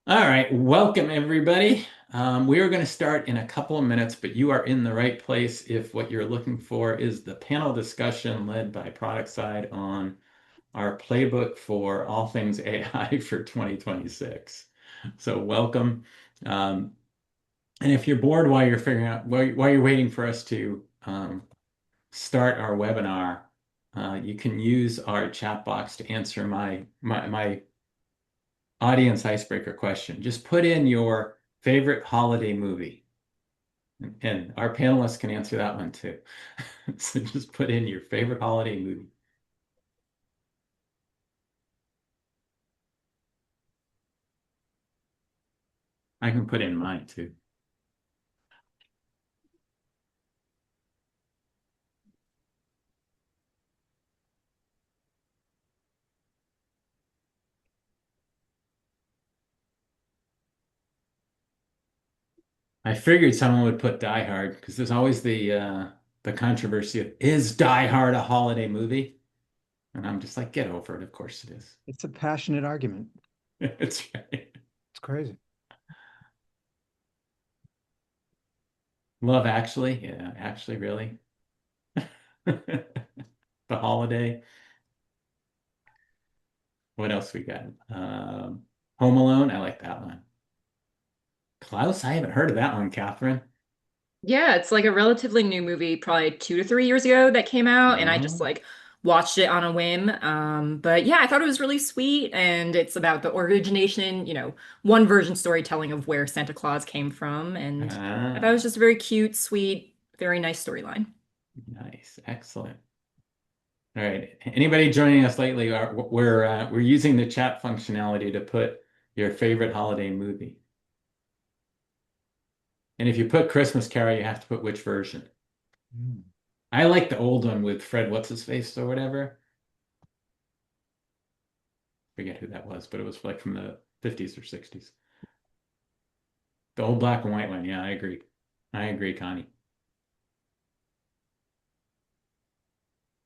All right, welcome everybody. We are going to start in a couple of minutes, but you are in the right place if what you're looking for is the panel discussion led by Product Side on our playbook for all things AI for 2026. So welcome. Um, and if you're bored while you're figuring out while you're waiting for us to start our webinar, you can use our chat box to answer my audience icebreaker question. Just put in your favorite holiday movie, and our panelists can answer that one too. So just put in your favorite holiday movie. I can put in mine too. I figured someone would put Die Hard because there's always the controversy of is Die Hard a holiday movie? And I'm just like, get over it. Of course it is. It's a passionate argument. It's right. It's crazy. Love Actually, yeah, actually, really. The Holiday. What else we got? Home Alone. I like that one. Klaus, I haven't heard of that one, Catherine. Yeah, it's like a relatively new movie, probably 2 to 3 years ago that came out, and I just Oh, like watched it on a whim. But yeah, I thought it was really sweet, and it's about the origination, one version storytelling of where Santa Claus came from, and I thought it was ah, just a very cute, sweet, very nice storyline. nice, excellent. All right. Anybody joining us lately? We're using the chat functionality to put your favorite holiday movie. And if you put Christmas Carol, you have to put which version. Mm. I like the old one with Fred What's His Face or whatever. Forget who that was, but it was like from the 50s or 60s. The old black and white one. Yeah, I agree. I agree, Connie.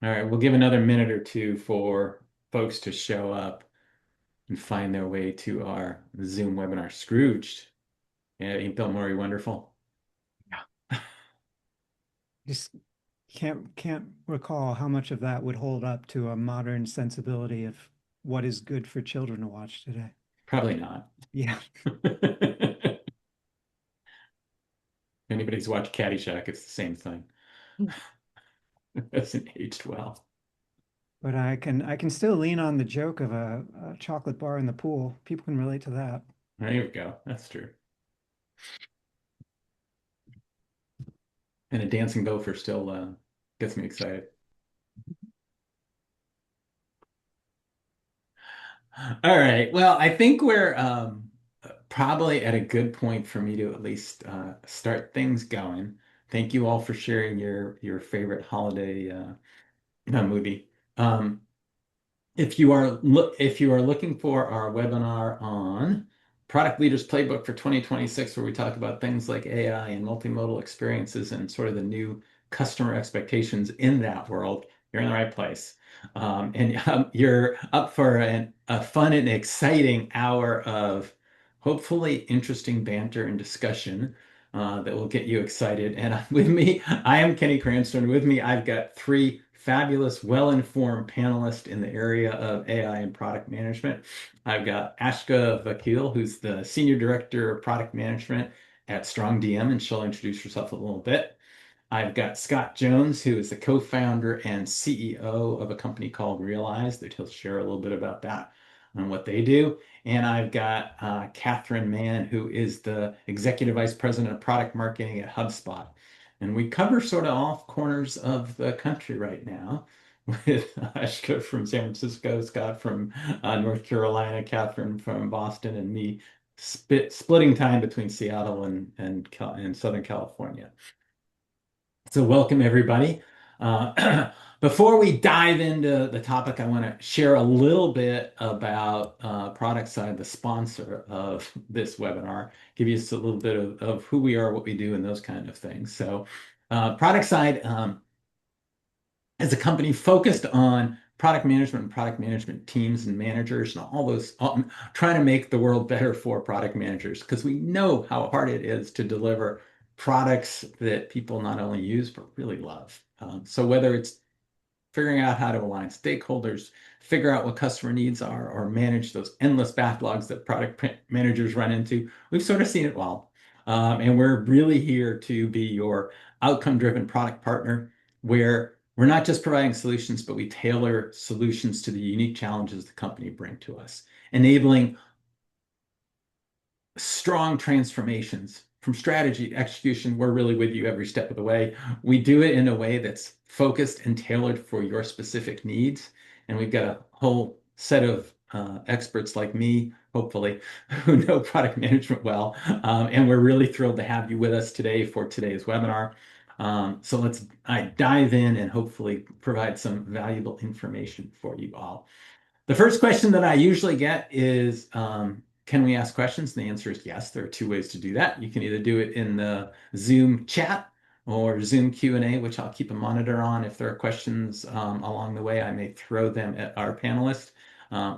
All right, we'll give another minute or two for folks to show up and find their way to our Zoom webinar. Scrooged. Yeah, ain't Bill Murray wonderful? Yeah. Just can't recall how much of that would hold up to a modern sensibility of what is good for children to watch today. Probably not. Yeah. If anybody's watched Caddyshack, it's the same thing. It hasn't aged well. But I can still lean on the joke of a chocolate bar in the pool. People can relate to that. There you go. That's true. And a dancing gopher still gets me excited. All right. Well, I think we're probably at a good point for me to at least start things going. Thank you all for sharing your favorite holiday movie. Um, if you are looking for our webinar on Product Leaders Playbook for 2026, where we talk about things like AI and multimodal experiences and sort of the new customer expectations in that world, you're in the right place. And you're up for a fun and exciting hour of hopefully interesting banter and discussion that will get you excited. And with me, I am Kenny Cranston. With me, I've got three fabulous, well-informed panelists in the area of AI and product management. I've got Ashka Vakil, who's the Senior Director of Product Management at StrongDM, and she'll introduce herself a little bit. I've got Scott Jones, who is the co-founder and CEO of a company called Realeyes, that he'll share a little bit about that and what they do. And I've got Catherine Mann, who is the Executive Vice President of Product Marketing at HubSpot. And we cover sort of all corners of the country right now with Ashka from San Francisco, Scott from North Carolina, Catherine from Boston, and me splitting time between Seattle and Southern California. So welcome everybody. Before we dive into the topic, I want to share a little bit about Product Side, the sponsor of this webinar, give you just a little bit of who we are, what we do, and those kind of things. So Product Side is a company focused on product management and product management teams and managers and all those, trying to make the world better for product managers because we know how hard it is to deliver products that people not only use but really love. So whether it's figuring out how to align stakeholders, figure out what customer needs are, or manage those endless backlogs that product managers run into. We've sort of seen it all. And we're really here to be your outcome-driven product partner where we're not just providing solutions, but we tailor solutions to the unique challenges the company bring to us, enabling strong transformations from strategy to execution. We're really with you every step of the way. We do it in a way that's focused and tailored for your specific needs. And we've got a whole set of experts like me, hopefully, who know product management well. And we're really thrilled to have you with us today for today's webinar. So let's dive in and hopefully provide some valuable information for you all. The first question that I usually get is, can we ask questions? And the answer is yes. There are two ways to do that. You can either do it in the Zoom chat or Zoom Q&A, which I'll keep a monitor on. If there are questions along the way, I may throw them at our panelists.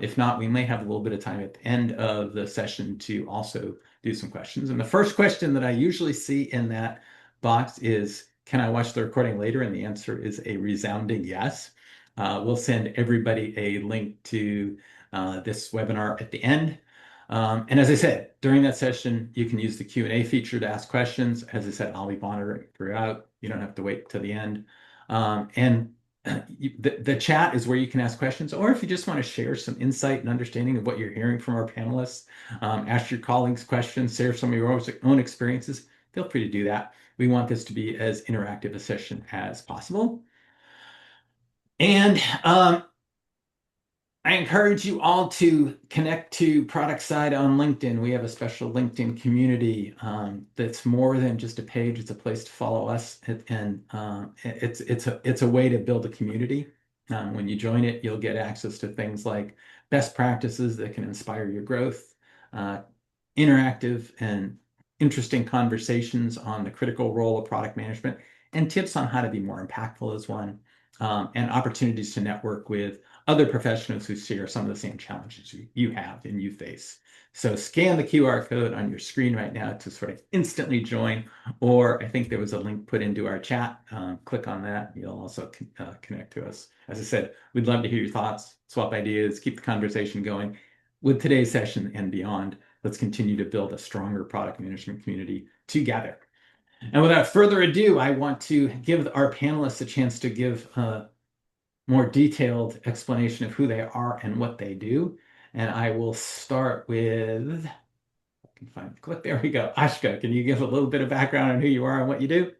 If not, we may have a little bit of time at the end of the session to also do some questions. And the first question that I usually see in that box is, can I watch the recording later? And the answer is a resounding yes. We'll send everybody a link to this webinar at the end. And as I said, during that session, you can use the Q&A feature to ask questions. As I said, I'll be monitoring throughout. You don't have to wait till the end. And the chat is where you can ask questions, or if you just want to share some insight and understanding of what you're hearing from our panelists, ask your colleagues questions, share some of your own experiences, feel free to do that. We want this to be as interactive a session as possible. And I encourage you all to connect to Product Side on LinkedIn. We have a special LinkedIn community that's more than just a page. It's a place to follow us, and it's a way to build a community. When you join it, you'll get access to things like best practices that can inspire your growth, interactive and interesting conversations on the critical role of product management, and tips on how to be more impactful as one, and opportunities to network with other professionals who share some of the same challenges you have and you face. So scan the QR code on your screen right now to sort of instantly join, or I think there was a link put into our chat. Click on that. You'll also connect to us. As I said, we'd love to hear your thoughts, swap ideas, keep the conversation going. With today's session and beyond, let's continue to build a stronger product management community together. And without further ado, I want to give our panelists a chance to give more detailed explanation of who they are and what they do. And I will start with, I can find the clip, there we go. Ashka, can you give a little bit of background on who you are and what you do?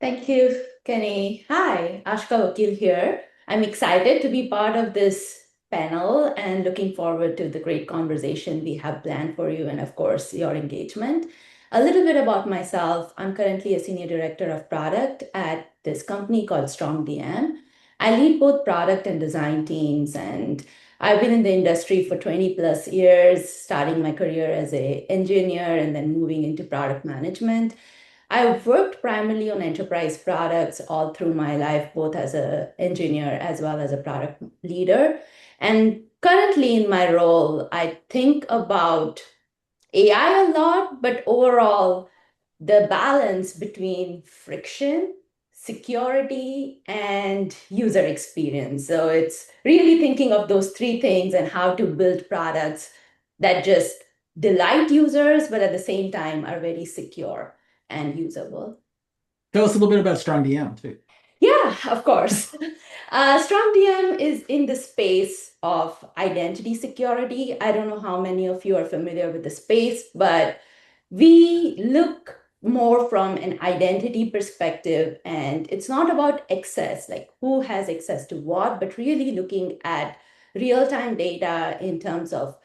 Thank you, Kenny. Hi, Ashka Vakil here. I'm excited to be part of this panel and looking forward to the great conversation we have planned for you and, of course, your engagement. A little bit about myself. I'm currently a Senior Director of Product at this company called StrongDM. I lead both product and design teams, and I've been in the industry for 20 plus years, starting my career as an engineer and then moving into product management. I've worked primarily on enterprise products all through my life, both as an engineer as well as a product leader. And currently in my role, I think about AI a lot, but overall, the balance between friction, security, and user experience. So it's really thinking of those three things and how to build products that just delight users, but at the same time are very secure and usable. Tell us a little bit about StrongDM too. Yeah, of course. StrongDM is in the space of identity security. I don't know how many of you are familiar with the space, but we look more from an identity perspective, and it's not about access, like who has access to what, but really looking at real-time data in terms of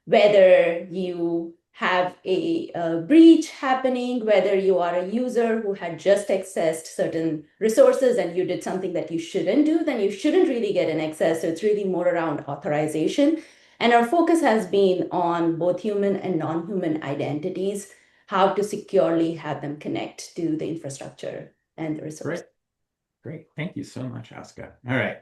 whether you have a breach happening, whether you are a user who had just accessed certain resources and you did something that you shouldn't do, then you shouldn't really get an access. So it's really more around authorization. And our focus has been on both human and non-human identities, how to securely have them connect to the infrastructure and the resource. Great. Thank you so much, Aska. All right.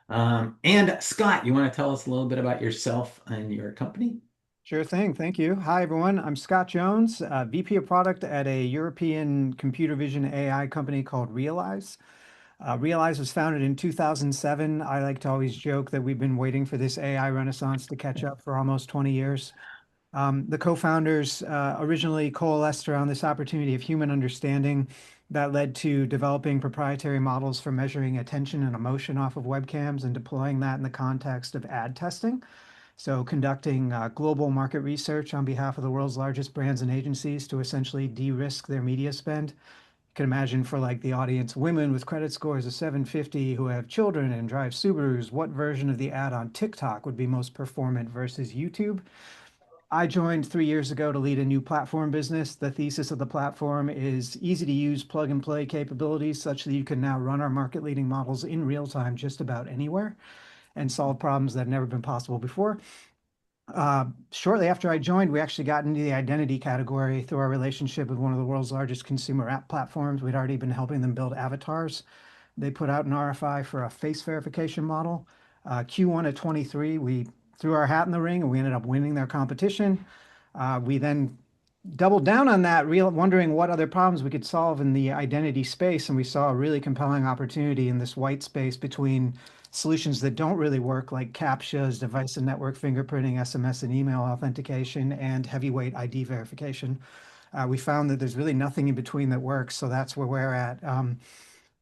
And Scott, you want to tell us a little bit about yourself and your company? Sure thing. Thank you. Hi, everyone. I'm Scott Jones, VP of Product at a European computer vision AI company called Realeyes. Realeyes was founded in 2007. I like to always joke that we've been waiting for this AI renaissance to catch up for almost 20 years. The co-founders originally coalesced around this opportunity of human understanding that led to developing proprietary models for measuring attention and emotion off of webcams and deploying that in the context of ad testing. So conducting global market research on behalf of the world's largest brands and agencies to essentially de-risk their media spend. You can imagine for like the audience, women with credit scores of 750 who have children and drive Subarus, what version of the ad on TikTok would be most performant versus YouTube? I joined 3 years ago to lead a new platform business. The thesis of the platform is easy to use plug and play capabilities such that you can now run our market leading models in real time just about anywhere and solve problems that have never been possible before. Shortly after I joined, we actually got into the identity category through our relationship with one of the world's largest consumer app platforms. We'd already been helping them build avatars. They put out an RFI for a face verification model. Q1 of 23, we threw our hat in the ring and we ended up winning their competition. We then doubled down on that, wondering what other problems we could solve in the identity space. And we saw a really compelling opportunity in this white space between solutions that don't really work, like CAPTCHAs, device and network fingerprinting, SMS and email authentication, and heavyweight ID verification. We found that there's really nothing in between that works. So that's where we're at.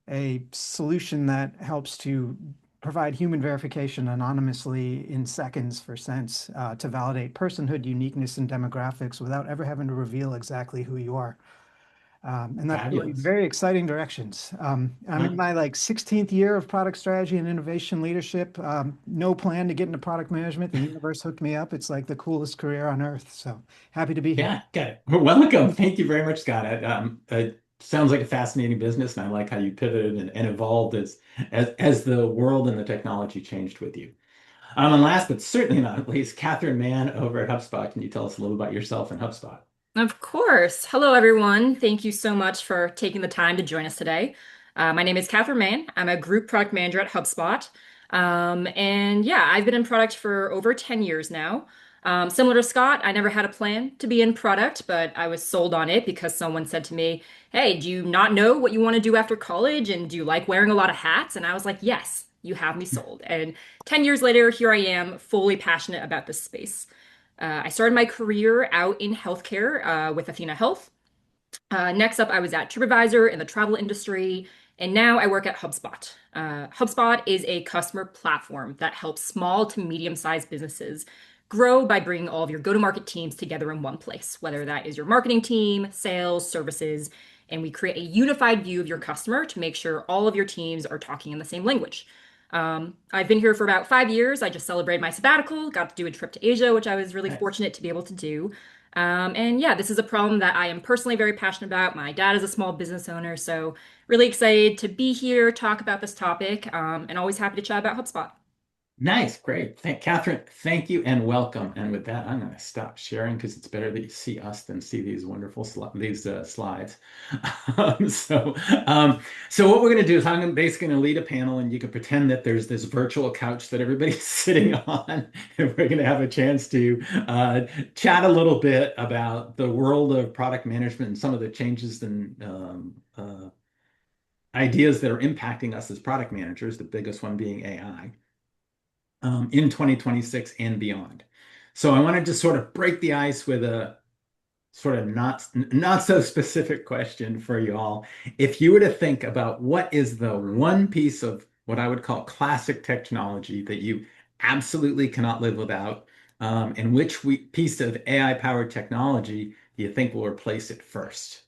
A solution that helps to provide human verification anonymously in seconds for cents to validate personhood, uniqueness, and demographics without ever having to reveal exactly who you are. And that's really Fabulous. very exciting directions. I'm in Huh? my like 16th year of product strategy and innovation leadership. No plan to get into product management. The universe hooked me up. It's like the coolest career on earth. So happy to be here. Yeah, got it. Well, welcome. Thank you very much, Scott. It sounds like a fascinating business, and I like how you pivoted and evolved as the world and the technology changed with you. And last but certainly not least, Catherine Mann over at HubSpot. Can you tell us a little about yourself and HubSpot? Of course. Hello, everyone. Thank you so much for taking the time to join us today. My name is Catherine Main. I'm a group product manager at HubSpot. And yeah, I've been in product for over 10 years now. Similar to Scott, I never had a plan to be in product, but I was sold on it because someone said to me, "Hey, do you not know what you want to do after college? And do you like wearing a lot of hats?" And I was like, "Yes, you have me sold." And 10 years later, here I am, fully passionate about this space. I started my career out in healthcare with Athena Health. Next up, I was at TripAdvisor in the travel industry, and now I work at HubSpot. HubSpot is a customer platform that helps small to medium-sized businesses grow by bringing all of your go-to-market teams together in one place, whether that is your marketing team, sales, services, and we create a unified view of your customer to make sure all of your teams are talking in the same language. I've been here for about 5 years. I just celebrated my sabbatical, got to do a trip to Asia, which I was really Nice. fortunate to be able to do. And yeah, this is a problem that I am personally very passionate about. My dad is a small business owner, so really excited to be here, talk about this topic, and always happy to chat about HubSpot. Nice, great. Catherine, thank you and welcome. And with that, I'm going to stop sharing because it's better that you see us than see these wonderful slides. Um, so, um, so what we're going to do is basically going to lead a panel, and you can pretend that there's this virtual couch that everybody's sitting on, and we're going to have a chance to chat a little bit about the world of product management and some of the changes and ideas that are impacting us as product managers. The biggest one being AI. In 2026 and beyond. So I wanted to sort of break the ice with a sort of not so specific question for you all. If you were to think about what is the one piece of what I would call classic technology that you absolutely cannot live without, and which piece of AI-powered technology do you think will replace it first?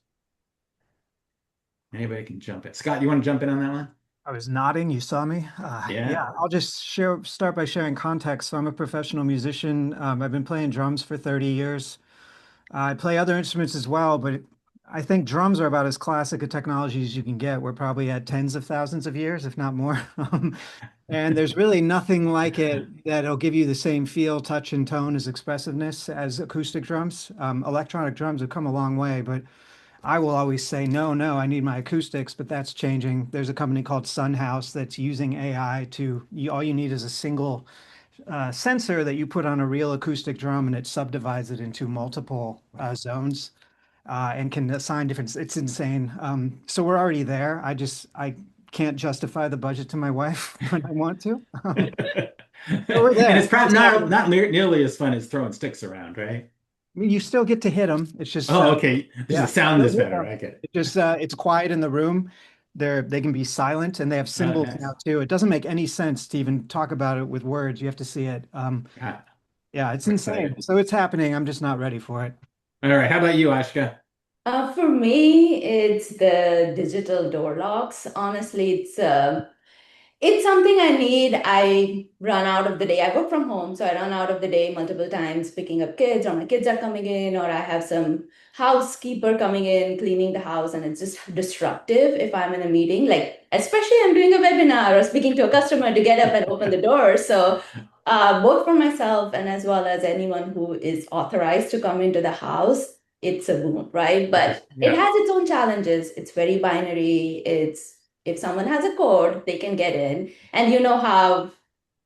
Anybody can jump in. Scott, you want to jump in on that one? I was nodding. You saw me. Yeah, Yeah. I'll just start by sharing context. So I'm a professional musician. I've been playing drums for 30 years. I play other instruments as well, but I think drums are about as classic a technology as you can get. We're probably at tens of thousands of years, if not more. And there's really nothing like it that'll give you the same feel, touch, and tone as expressiveness as acoustic drums. Electronic drums have come a long way, but I will always say, no, no, I need my acoustics, but that's changing. There's a company called Sunhouse that's using AI all you need is a single sensor that you put on a real acoustic drum and it subdivides it into multiple Wow. zones and can assign different, it's insane. So we're already there. I can't justify the budget to my wife when I want to. So we're And there. it's probably It's not happening. not nearly as fun as throwing sticks around, right? I mean, you still get to hit them. It's just, Oh, okay. Just the yeah, sound still is hit better. 'em. I get it. It just, it's quiet in the room. They can be silent and they have Oh, symbols now nice. too. It doesn't make any sense to even talk about it with words. You have to see it. Ah, Yeah, it's I'm insane. excited. So it's happening. I'm just not ready for it. All right. How about you, Ashka? For me, it's the digital door locks. Honestly, it's something I need. I run out of the day. I work from home, so I run out of the day multiple times picking up kids, or my kids are coming in, or I have some housekeeper coming in, cleaning the house, and it's just disruptive if I'm in a meeting. Like, especially I'm doing a webinar or speaking to a customer to get up and open the door. So, both for myself and as well as anyone who is authorized to come into the house, it's a boon, right? But it Yeah. has its own challenges. It's very binary. It's if someone has a code, they can get in. And you know how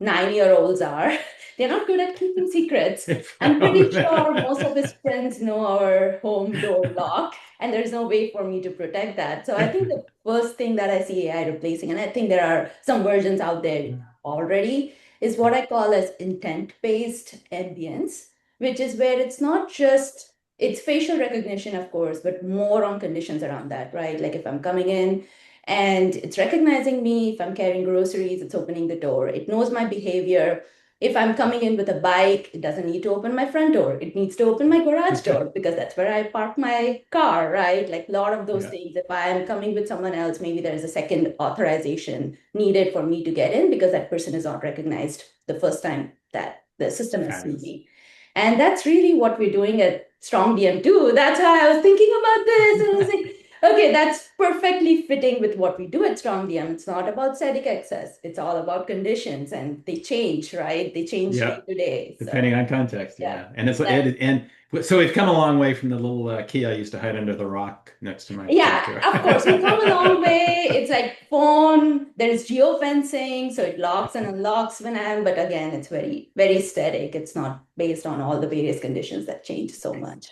9-year-olds are. They're not good at keeping secrets. I'm pretty sure most of his friends know our home door lock, and there's no way for me to protect that. So I think the first thing that I see AI replacing, and I think there are some versions out there already, is what I call as intent-based ambience, which is where it's not just it's facial recognition, of course, but more on conditions around that, right? Like if I'm coming in and it's recognizing me. If I'm carrying groceries, it's opening the door. It knows my behavior. If I'm coming in with a bike, it doesn't need to open my front door. It needs to open my garage door because that's where I park my car, right? Like a lot of those Yeah. things. If I'm coming with someone else, maybe there's a second authorization needed for me to get in because that person is not recognized the first time that the system has seen Fabulous. me. And that's really what we're doing at StrongDM too. That's why I was thinking about this. And I was like, okay, that's perfectly fitting with what we do at StrongDM. It's not about static access. It's all about conditions and they change, right? They change Yeah. day to day. So Depending on context, yeah, yeah. And it's that, and so we've come a long way from the little key I used to hide under the rock next to my front yeah, door. of course, we've come a long way. It's like phone, there's geofencing, so it locks and unlocks when I'm, but again, it's very, very static. It's not based on all the various conditions that change so much.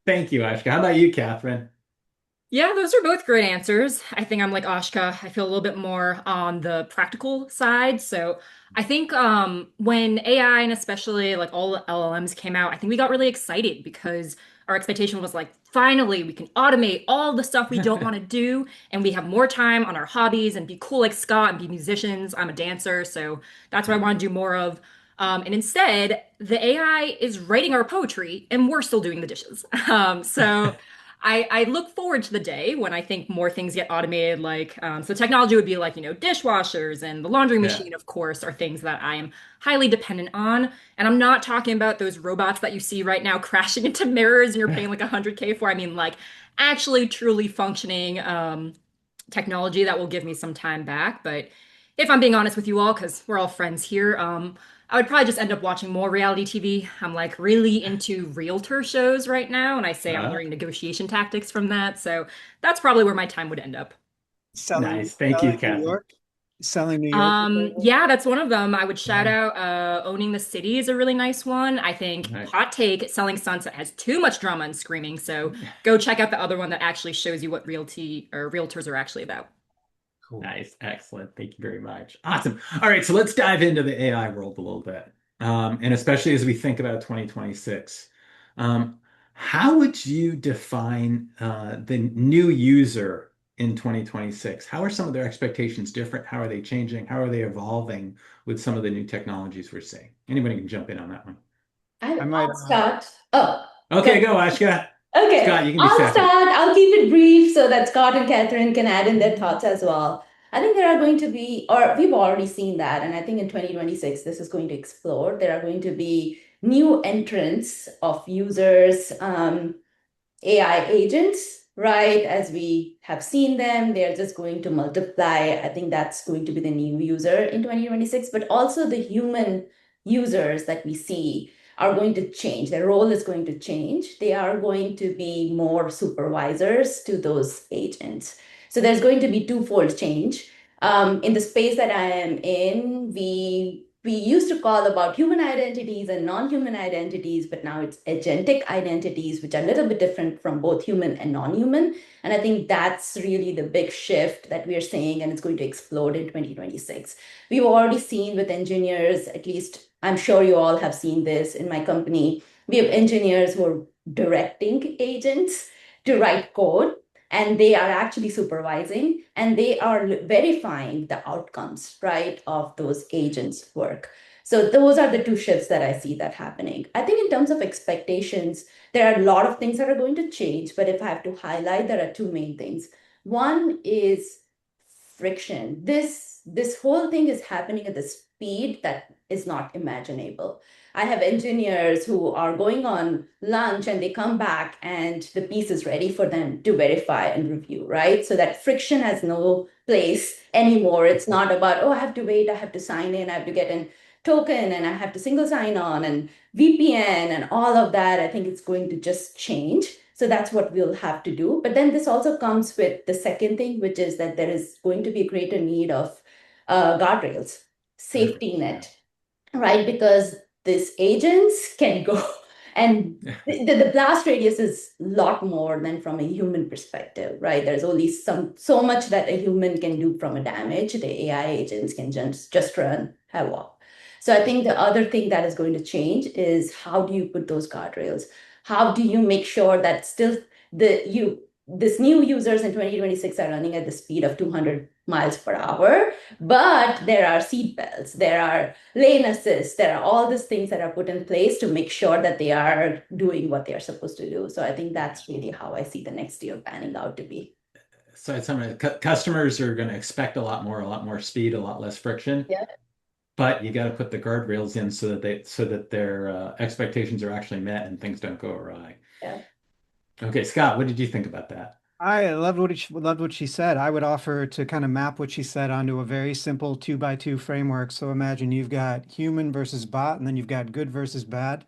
Thank you, Ashka. How about you, Catherine? Yeah, those are both great answers. I think I'm like Ashka. I feel a little bit more on the practical side. So I think when AI and especially like all the LLMs came out, I think we got really excited because our expectation was like, finally, we can automate all the stuff we don't want to do, and we have more time on our hobbies and be cool like Scott and be musicians. I'm a dancer, so that's what I want to do more of. And instead, the AI is writing our poetry, and we're still doing the dishes. So. I look forward to the day when I think more things get automated, like, so technology would be like, dishwashers and the laundry Yeah. machine, of course, are things that I am highly dependent on. And I'm not talking about those robots that you see right now crashing into mirrors and you're paying like 100K for. I mean, like, actually truly functioning technology that will give me some time back. But if I'm being honest with you all, because we're all friends here, I would probably just end up watching more reality TV. I'm like really into realtor shows right now, and I say I'm Uh, learning negotiation tactics from that. So that's probably where my time would end up. Selling, nice. Thank you, selling New Catherine. York, selling New York. Yeah, that's one of them. I would shout Yeah. out Owning the City is a really nice one. I think Nice. hot take, Selling Sunset has too much drama and screaming. So go check out the other one that actually shows you what realty or realtors are actually about. Cool. Nice. Excellent. Thank you very much. Awesome. All right. So let's dive into the AI world a little bit. And especially as we think about 2026. Um, how would you define the new user in 2026? How are some of their expectations different? How are they changing? How are they evolving with some of the new technologies we're seeing? Anybody can jump in on that one. I might, I'll start. Oh, go Okay, ahead. go, Ashka. Okay, Scott, you can be I'll second. start. I'll keep it brief so that Scott and Catherine can add in their thoughts as well. I think there are going to be, or we've already seen that, and I think in 2026, this is going to explode. There are going to be new entrants of users, AI agents, right? As we have seen them, they're just going to multiply. I think that's going to be the new user in 2026, but also the human users that we see. are going to change. Their role is going to change. They are going to be more supervisors to those agents. So there's going to be twofold change. In the space that I am in, we used to call about human identities and non-human identities, but now it's agentic identities, which are a little bit different from both human and non-human. And I think that's really the big shift that we are seeing, and it's going to explode in 2026. We've already seen with engineers, at least I'm sure you all have seen this in my company. We have engineers who are directing agents to write code, and they are actually supervising and they are verifying the outcomes, right, of those agents' work. So those are the two shifts that I see that happening. I think in terms of expectations, there are a lot of things that are going to change, but if I have to highlight, there are two main things. One is friction. This whole thing is happening at the speed that is not imaginable. I have engineers who are going on lunch and they come back and the piece is ready for them to verify and review, right? So that friction has no place anymore. It's not about, oh, I have to wait, I have to sign in, I have to get a token, and I have to single sign on and VPN and all of that. I think it's going to just change. So that's what we'll have to do. But then this also comes with the second thing, which is that there is going to be a greater need of guardrails, safety net, right? Because these agents can go and the blast radius is a lot more than from a human perspective, right? There's only so much that a human can do from a damage. The AI agents can just run havoc. So I think the other thing that is going to change is how do you put those guardrails? How do you make sure that still this new users in 2026 are running at the speed of 200 miles per hour, but there are seat belts, there are lane assist, there are all these things that are put in place to make sure that they are doing what they are supposed to do. So I think that's really how I see the next year panning out to be. So it's something customers are going to expect a lot more speed, a lot less friction. Yeah, But you got to put the guardrails in so that their expectations are actually met and things don't go awry. yeah. Okay, Scott, what did you think about that? I loved what she said. I would offer to kind of map what she said onto a very simple 2x2 framework. So imagine you've got human versus bot, and then you've got good versus bad.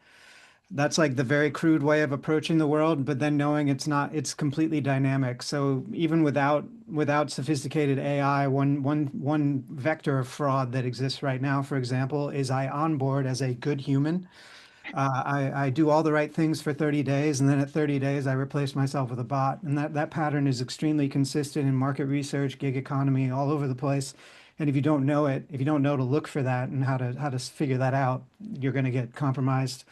That's like the very crude way of approaching the world, but then knowing it's not, it's completely dynamic. So even without sophisticated AI, one vector of fraud that exists right now, for example, is I onboard as a good human. I do all the right things for 30 days, and then at 30 days, I replace myself with a bot. And that pattern is extremely consistent in market research, gig economy, all over the place. And if you don't know it, if you don't know to look for that and how to figure that out, you're going to get compromised.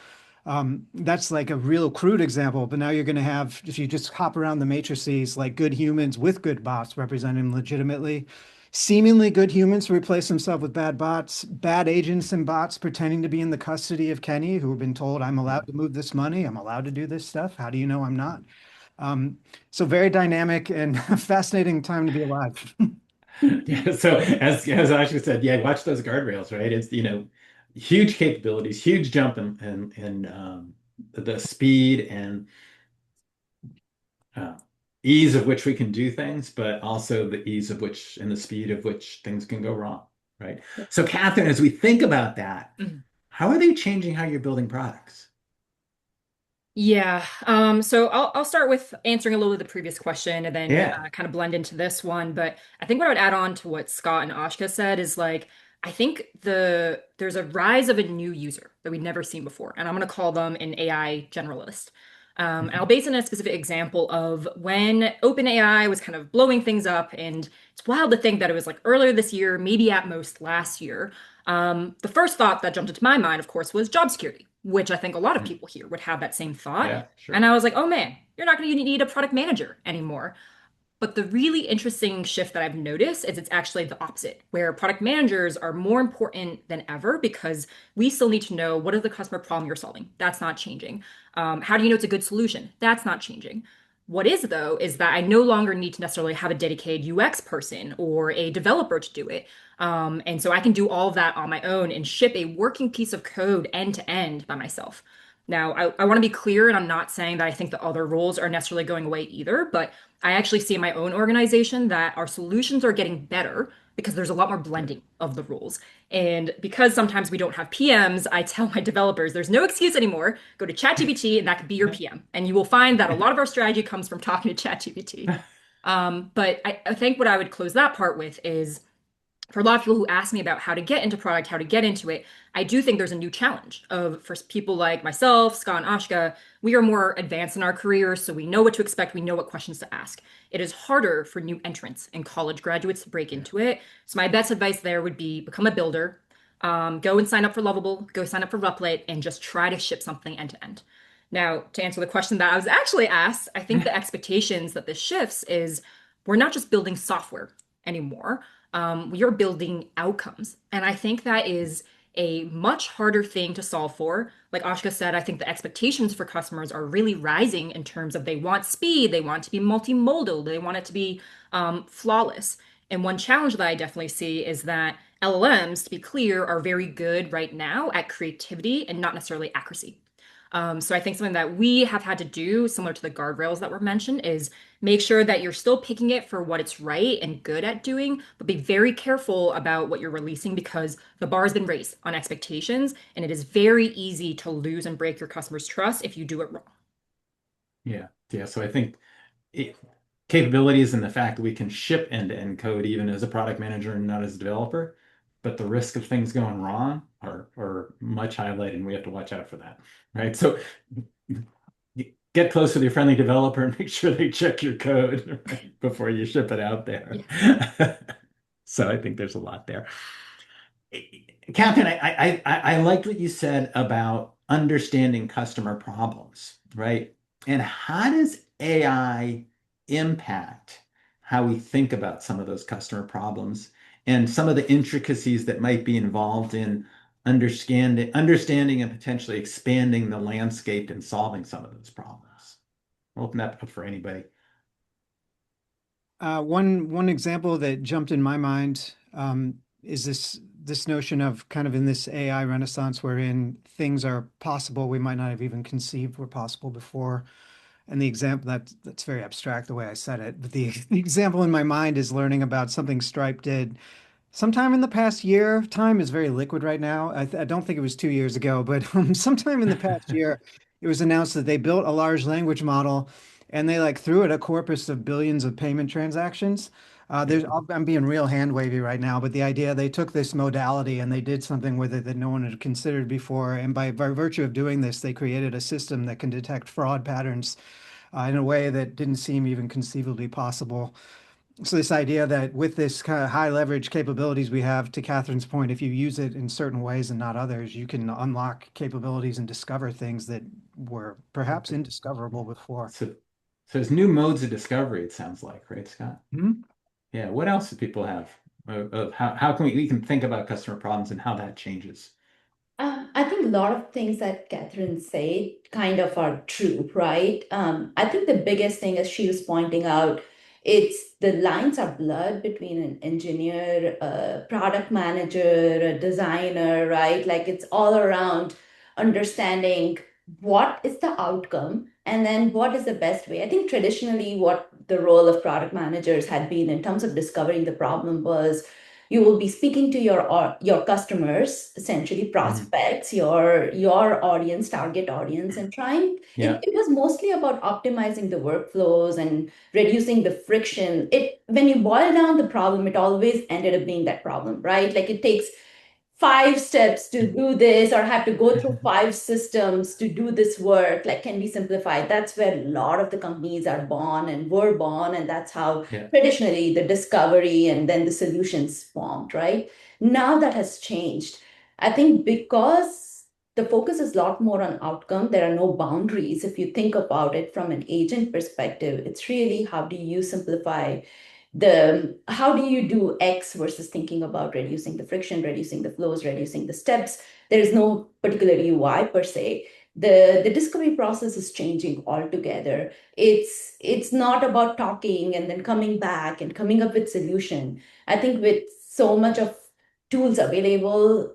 That's like a real crude example, but now you're going to have, if you just hop around the matrices, like good humans with good bots representing legitimately, seemingly good humans to replace themselves with bad bots, bad agents and bots pretending to be in the custody of Kenny, who have been told, I'm allowed to move this money, I'm allowed to do this stuff. How do you know I'm not? So very dynamic and fascinating time to be alive. Yeah, so as Ashley said, yeah, watch those guardrails, right? It's huge capabilities, huge jump in the speed and uh, ease of which we can do things, but also the ease of which and the speed of which things can go wrong, right? So, Catherine, as we think about that, Mhm. how are they changing how you're building products? Yeah. So I'll start with answering a little of the previous question and then Yeah. kind of blend into this one. But I think what I would add on to what Scott and Ashka said is like I think there's a rise of a new user that we've never seen before, and I'm going to call them an AI generalist. And I'll Mhm. base it in a specific example of when OpenAI was kind of blowing things up, and it's wild to think that it was like earlier this year, maybe at most last year. The first thought that jumped into my mind, of course, was job security, which I think a lot of Mhm. people here would have that same thought. Yeah, And sure. I was like, oh man, you're not going to need a product manager anymore. But the really interesting shift that I've noticed is it's actually the opposite, where product managers are more important than ever because we still need to know what is the customer problem you're solving. That's not changing. How do you know it's a good solution? That's not changing. What is, though, is that I no longer need to necessarily have a dedicated UX person or a developer to do it. And so I can do all of that on my own and ship a working piece of code end to end by myself. Now, I want to be clear, and I'm not saying that I think the other roles are necessarily going away either, but I actually see in my own organization that our solutions are getting better because there's a lot more blending of the roles. And because sometimes we don't have PMs, I tell my developers there's no excuse anymore. Go to ChatGPT and that could be your PM. And you will find that a lot of our strategy comes from talking to ChatGPT. But I think what I would close that part with is for a lot of people who ask me about how to get into product, how to get into it, I do think there's a new challenge of for people like myself, Scott and Ashka, we are more advanced in our careers, so we know what to expect, we know what questions to ask. It is harder for new entrants and college graduates to break Yeah. into it. So my best advice there would be become a builder, go and sign up for Lovable, go sign up for Replit, and just try to ship something end to end. Now, to answer the question that I was actually asked, I think the expectations that this shifts is we're not just building software anymore. We are building outcomes. And I think that is a much harder thing to solve for. Like Ashka said, I think the expectations for customers are really rising in terms of they want speed, they want it to be multimodal, they want it to be flawless. And one challenge that I definitely see is that LLMs, to be clear, are very good right now at creativity and not necessarily accuracy. So I think something that we have had to do, similar to the guardrails that were mentioned, is make sure that you're still picking it for what it's right and good at doing, but be very careful about what you're releasing because the bar has been raised on expectations, and it is very easy to lose and break your customers' trust if you do it wrong. Yeah. Yeah. So I think it, capabilities and the fact that we can ship end-to-end code even as a product manager and not as a developer, but the risk of things going wrong are much highlighted, and we have to watch out for that. Right. So get close with your friendly developer and make sure they check your code right, before you ship it out there. Yes. So I think there's a lot there. Catherine, I liked what you said about understanding customer problems, right? And how does AI impact how we think about some of those customer problems and some of the intricacies that might be involved in understanding and potentially expanding the landscape and solving some of those problems? I'll open that up for anybody. One example that jumped in my mind is this notion of kind of in this AI renaissance wherein things are possible we might not have even conceived were possible before. And the example that's very abstract the way I said it, but the example in my mind is learning about something Stripe did sometime in the past year. Time is very liquid right now. I don't think it was 2 years ago, but sometime in the past year, it was announced that they built a large language model and they like threw it a corpus of billions of payment transactions. I'm being real hand wavy right now, but the idea they took this modality and they did something with it that no one had considered before. And by virtue of doing this, they created a system that can detect fraud patterns in a way that didn't seem even conceivably possible. So this idea that with this kind of high leverage capabilities we have, to Catherine's point, if you use it in certain ways and not others, you can unlock capabilities and discover things that were perhaps indiscoverable before. So, so there's new modes of discovery, it sounds like, right, Scott? Mhm. Yeah. What else do people have of how can we can think about customer problems and how that changes? I think a lot of things that Catherine said kind of are true, right? I think the biggest thing, as she was pointing out, it's the lines are blurred between an engineer, a product manager, a designer, right? Like it's all around understanding what is the outcome and then what is the best way. I think traditionally, what the role of product managers had been in terms of discovering the problem was you will be speaking to your customers, essentially Mhm. prospects, your audience, target audience, and trying Yeah. it was mostly about optimizing the workflows and reducing the friction. It when you boil down the problem, it always ended up being that problem, right? Like it takes 5 steps to do this or have to go through 5 systems to do this work, like can be simplified. That's where a lot of the companies are born and were born, and that's how Yeah. traditionally the discovery and then the solutions formed, right? Now that has changed. I think because the focus is a lot more on outcome, there are no boundaries. If you think about it from an agent perspective, it's really how do you simplify the how do you do X versus thinking about reducing the friction, reducing the flows, reducing the steps. There is no particular UI per se. The discovery process is changing altogether. It's not about talking and then coming back and coming up with solution. I think with so much of tools available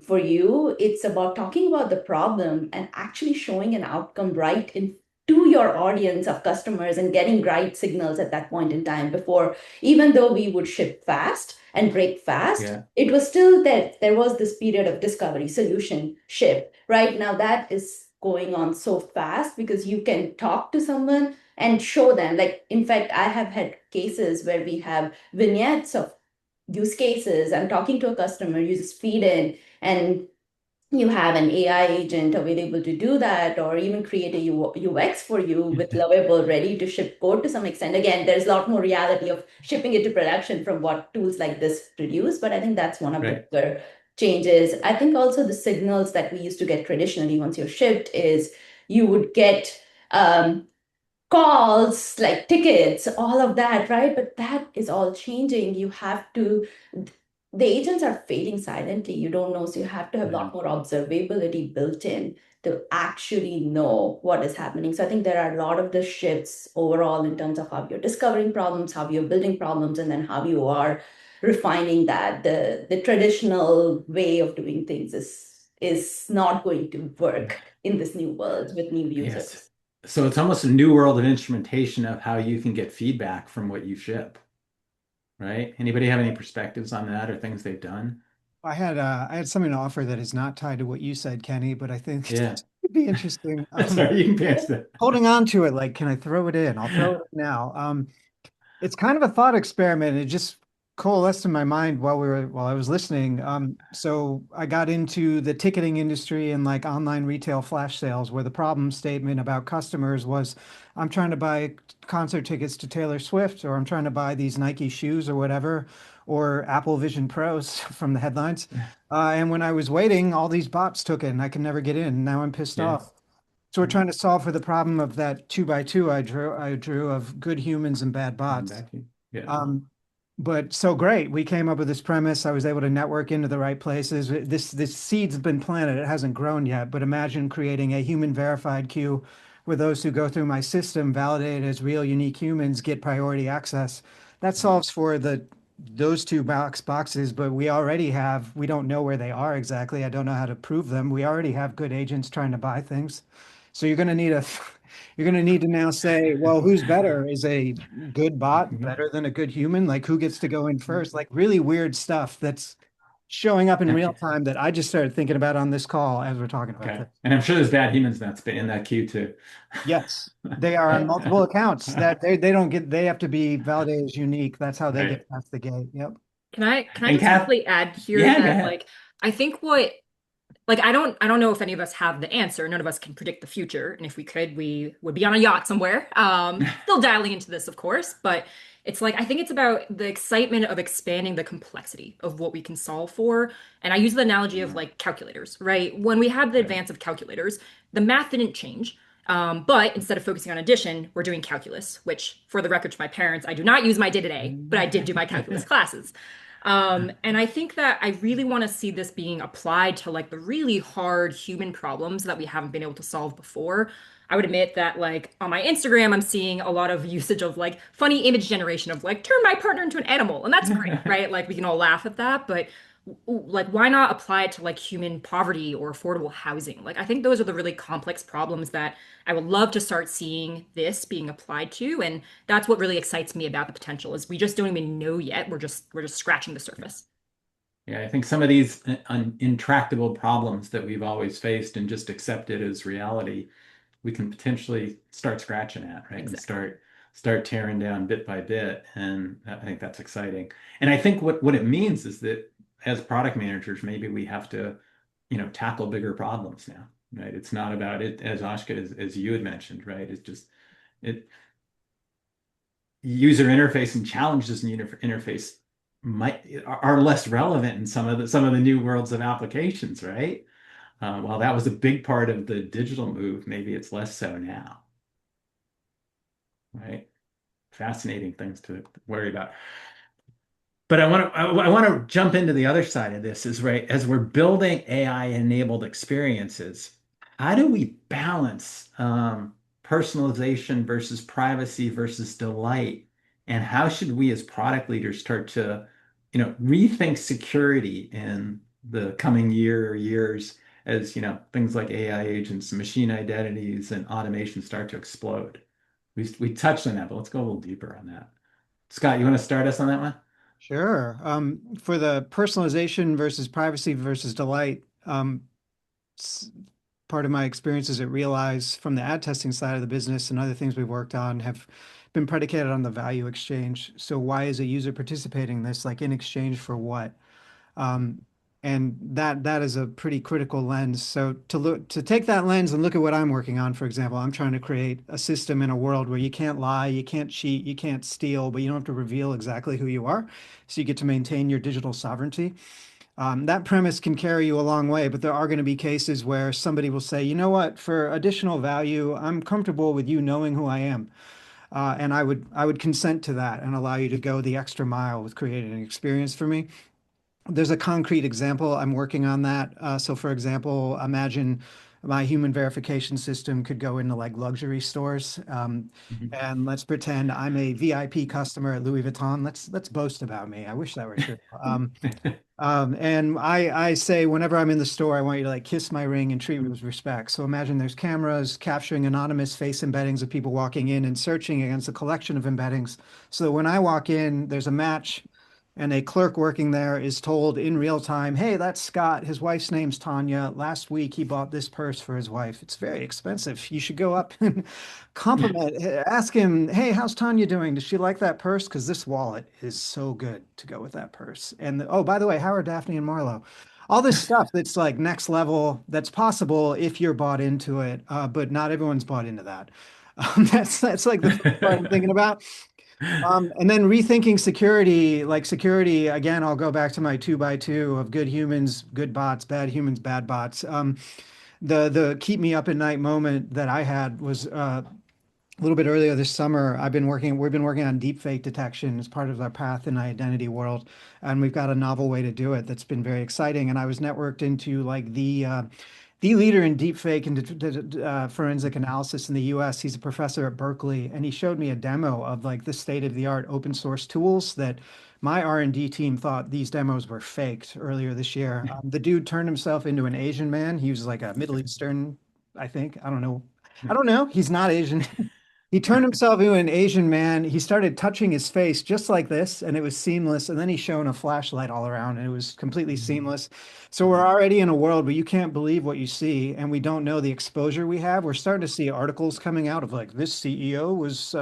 for you, it's about talking about the problem and actually showing an outcome right in to your audience of customers and getting right signals at that point in time before, even though we would ship fast and break fast, Yeah. it was still that there was this period of discovery, solution, ship. Right now, that is going on so fast because you can talk to someone and show them. Like, in fact, I have had cases where we have vignettes of use cases. I'm talking to a customer, you just feed in, and you have an AI agent available to do that, or even create a UX for you with Lovable ready to ship code to some extent. Again, there's a lot more reality of shipping it to production from what tools like this produce, but I think that's one of the Right. bigger changes. I think also the signals that we used to get traditionally once you're shipped is you would get calls, like tickets, all of that, right? But that is all changing. You have to, the agents are fading silently. You don't know. So you have to have a Yeah. lot more observability built in to actually know what is happening. So I think there are a lot of the shifts overall in terms of how you're discovering problems, how you're building problems, and then how you are refining that. The traditional way of doing things is not going to work in this new world with new Yes. users. So it's almost a new world of instrumentation of how you can get feedback from what you ship, right? Anybody have any perspectives on that or things they've done? I had something to offer that is not tied to what you said, Kenny, but I think Yeah. it would be interesting. Sorry, you can pass that. Holding on to it, like, can I throw it in? I'll throw it in now. It's kind of a thought experiment. It just coalesced in my mind while I was listening. So I got into the ticketing industry and like online retail flash sales, where the problem statement about customers was, I'm trying to buy concert tickets to Taylor Swift, or I'm trying to buy these Nike shoes or whatever, or Apple Vision Pros from the headlines. And when I was waiting, all these bots took it, and I could never get in. Now I'm pissed Yeah. off. So we're trying to solve for the problem of that two by two I drew of good humans and bad Coming bots. back to you. Yeah. Um, but so great. We came up with this premise. I was able to network into the right places. This seed's been planted. It hasn't grown yet, but imagine creating a human verified queue where those who go through my system, validated as real unique humans, get priority access. That solves for the those two boxes, but we don't know where they are exactly. I don't know how to prove them. We already have good agents trying to buy things. So you're going to need to now say, well, who's better? Is a good bot better than a good human? Like, who gets to go in first? Like, really weird stuff that's showing up in real time that I just started thinking about on this call as we're talking about Okay. this. And I'm sure there's bad humans that's been in that queue too. Yes, they are on multiple accounts that they don't get, they have to be validated as unique. That's how they Right. get past the gate. Yep. Can I And just Kath, quickly add here yeah, go that ahead. like I think what like I don't know if any of us have the answer. None of us can predict the future, and if we could, we would be on a yacht somewhere. Still dialing into this, of course, but it's like I think it's about the excitement of expanding the complexity of what we can solve for. And I use the analogy of like calculators, right? When we had the Right. advance of calculators, the math didn't change. But instead of focusing on addition, we're doing calculus, which, for the record to my parents, I do not use my day to day, but I did do my calculus classes. And I think that I really want to see this being applied to like the really hard human problems that we haven't been able to solve before. I would admit that like on my Instagram, I'm seeing a lot of usage of like funny image generation of like turn my partner into an animal, and that's great, right? Like we can all laugh at that, but like why not apply it to like human poverty or affordable housing? Like I think those are the really complex problems that I would love to start seeing this being applied to, and that's what really excites me about the potential is we just don't even know yet. We're just scratching the surface. Yeah, I think some of these intractable problems that we've always faced and just accepted as reality, we can potentially start scratching at, right? And Exactly. start tearing down bit by bit. And I think that's exciting. And I think what it means is that as product managers, maybe we have to, tackle bigger problems now, right? It's not about it, as Ashka, as you had mentioned, right? It's just it user interface and challenges in interface are less relevant in some of the new worlds of applications, right? While that was a big part of the digital move, maybe it's less so now, right? Fascinating things to worry about. But I want to jump into the other side of this is right as we're building AI enabled experiences, how do we balance personalization versus privacy versus delight? And how should we as product leaders start to, rethink security in the coming year or years as, things like AI agents, machine identities, and automation start to explode. We touched on that, but let's go a little deeper on that. Scott, you want to start us on that one? Sure. For the personalization versus privacy versus delight, s- part of my experiences at Realize from the ad testing side of the business and other things we've worked on have been predicated on the value exchange. So why is a user participating in this? Like in exchange for what? Um, and that is a pretty critical lens. So to take that lens and look at what I'm working on, for example, I'm trying to create a system in a world where you can't lie, you can't cheat, you can't steal, but you don't have to reveal exactly who you are. So you get to maintain your digital sovereignty. That premise can carry you a long way, but there are going to be cases where somebody will say, you know what, for additional value, I'm comfortable with you knowing who I am. And I would consent to that and allow you to go the extra mile with creating an experience for me. There's a concrete example. I'm working on that. So for example, imagine my human verification system could go into like luxury stores. Mhm. And let's pretend I'm a VIP customer at Louis Vuitton. Let's boast about me. I wish that were true. And I say whenever I'm in the store, I want you to like kiss my ring and treat me with respect. So imagine there's cameras capturing anonymous face embeddings of people walking in and searching against a collection of embeddings. So that when I walk in, there's a match, and a clerk working there is told in real time, "Hey, that's Scott. His wife's name's Tanya. Last week he bought this purse for his wife. It's very expensive. You should go up and compliment, ask him, hey, how's Tanya doing? Does she like that purse? Because this wallet is so good to go with that purse. And oh, by the way, how are Daphne and Marlo? All this stuff that's like next level, that's possible if you're bought into it, but not everyone's bought into that. That's like the first part I'm thinking about. And then rethinking security, like security, again, I'll go back to my two by two of good humans, good bots, bad humans, bad bots. The keep me up at night moment that I had was a little bit earlier this summer. We've been working on deepfake detection as part of our path in the identity world, and we've got a novel way to do it that's been very exciting. And I was networked into like the leader in deepfake and forensic analysis in the US. He's a professor at Berkeley, and he showed me a demo of like the state of the art open source tools that my R&D team thought these demos were faked earlier this year. The dude turned himself into an Asian man. He was like a Middle Eastern, I think. I don't know. I don't know. He's not Asian. He turned himself into an Asian man. He started touching his face just like this, and it was seamless. And then he shone a flashlight all around, and it was completely seamless. So we're already in a world where you can't believe what you see, and we don't know the exposure we have. We're starting to see articles coming out of like this CEO was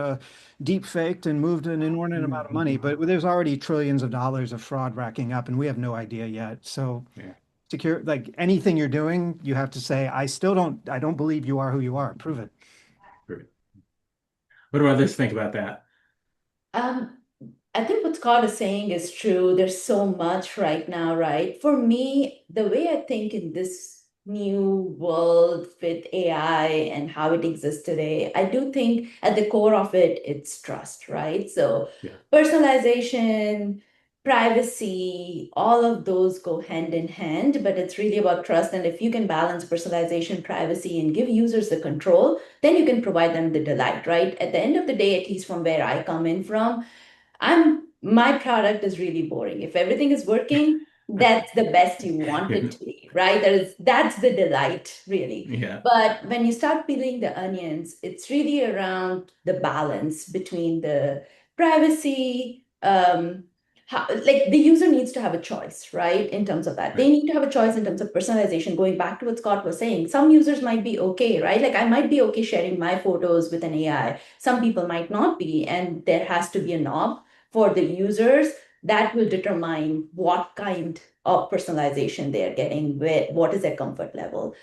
deep faked and moved an inordinate amount of money, but there's already trillions of dollars of fraud racking up, and we have no idea yet. So Yeah. secure, like anything you're doing, you have to say, I don't believe you are who you are. Prove it. Great. What do others think about that? Um, I think what Scott is saying is true. There's so much right now, right? For me, the way I think in this new world with AI and how it exists today, I do think at the core of it, it's trust, right? So Yeah. personalization, privacy, all of those go hand in hand, but it's really about trust. And if you can balance personalization, privacy, and give users the control, then you can provide them the delight, right? At the end of the day, at least from where I come in from, my product is really boring. If everything is working, that's the best you want it Yeah. to be, right? That's the delight, really. Yeah. But when you start peeling the onions, it's really around the balance between the privacy, like the user needs to have a choice, right? In terms of that, they Right. need to have a choice in terms of personalization. Going back to what Scott was saying, some users might be okay, right? Like I might be okay sharing my photos with an AI. Some people might not be, and there has to be a knob for the users that will determine what kind of personalization they're getting, what is their comfort level.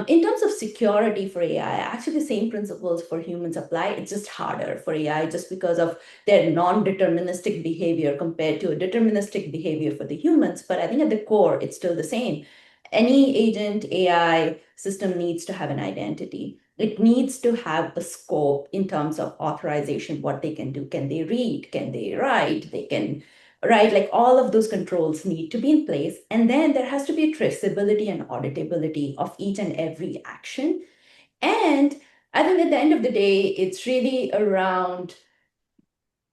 In terms of security for AI, actually the same principles for humans apply. It's just harder for AI just because of their non-deterministic behavior compared to a deterministic behavior for the humans. But I think at the core, it's still the same. Any agent AI system needs to have an identity. It needs to have a scope in terms of authorization, what they can do. Can they read? Can they write? They can write, like all of those controls need to be in place. And then there has to be traceability and auditability of each and every action. And I think at the end of the day, it's really around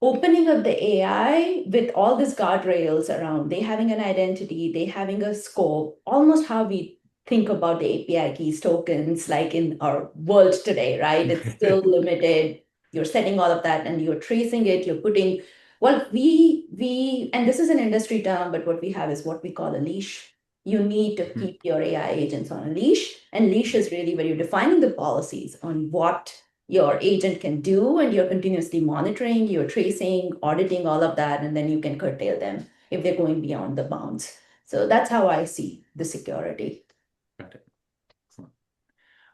opening up the AI with all these guardrails around they having an identity, they having a scope, almost how we think about the API keys tokens like in our world today, right? It's still limited. You're setting all of that and you're tracing it, you're putting, well, and this is an industry term, but what we have is what we call a leash. You need to keep your AI agents on a leash. And leash is really where you're defining the policies on what your agent can do, and you're continuously monitoring, you're tracing, auditing all of that, and then you can curtail them if they're going beyond the bounds. So that's how I see the security. Got it.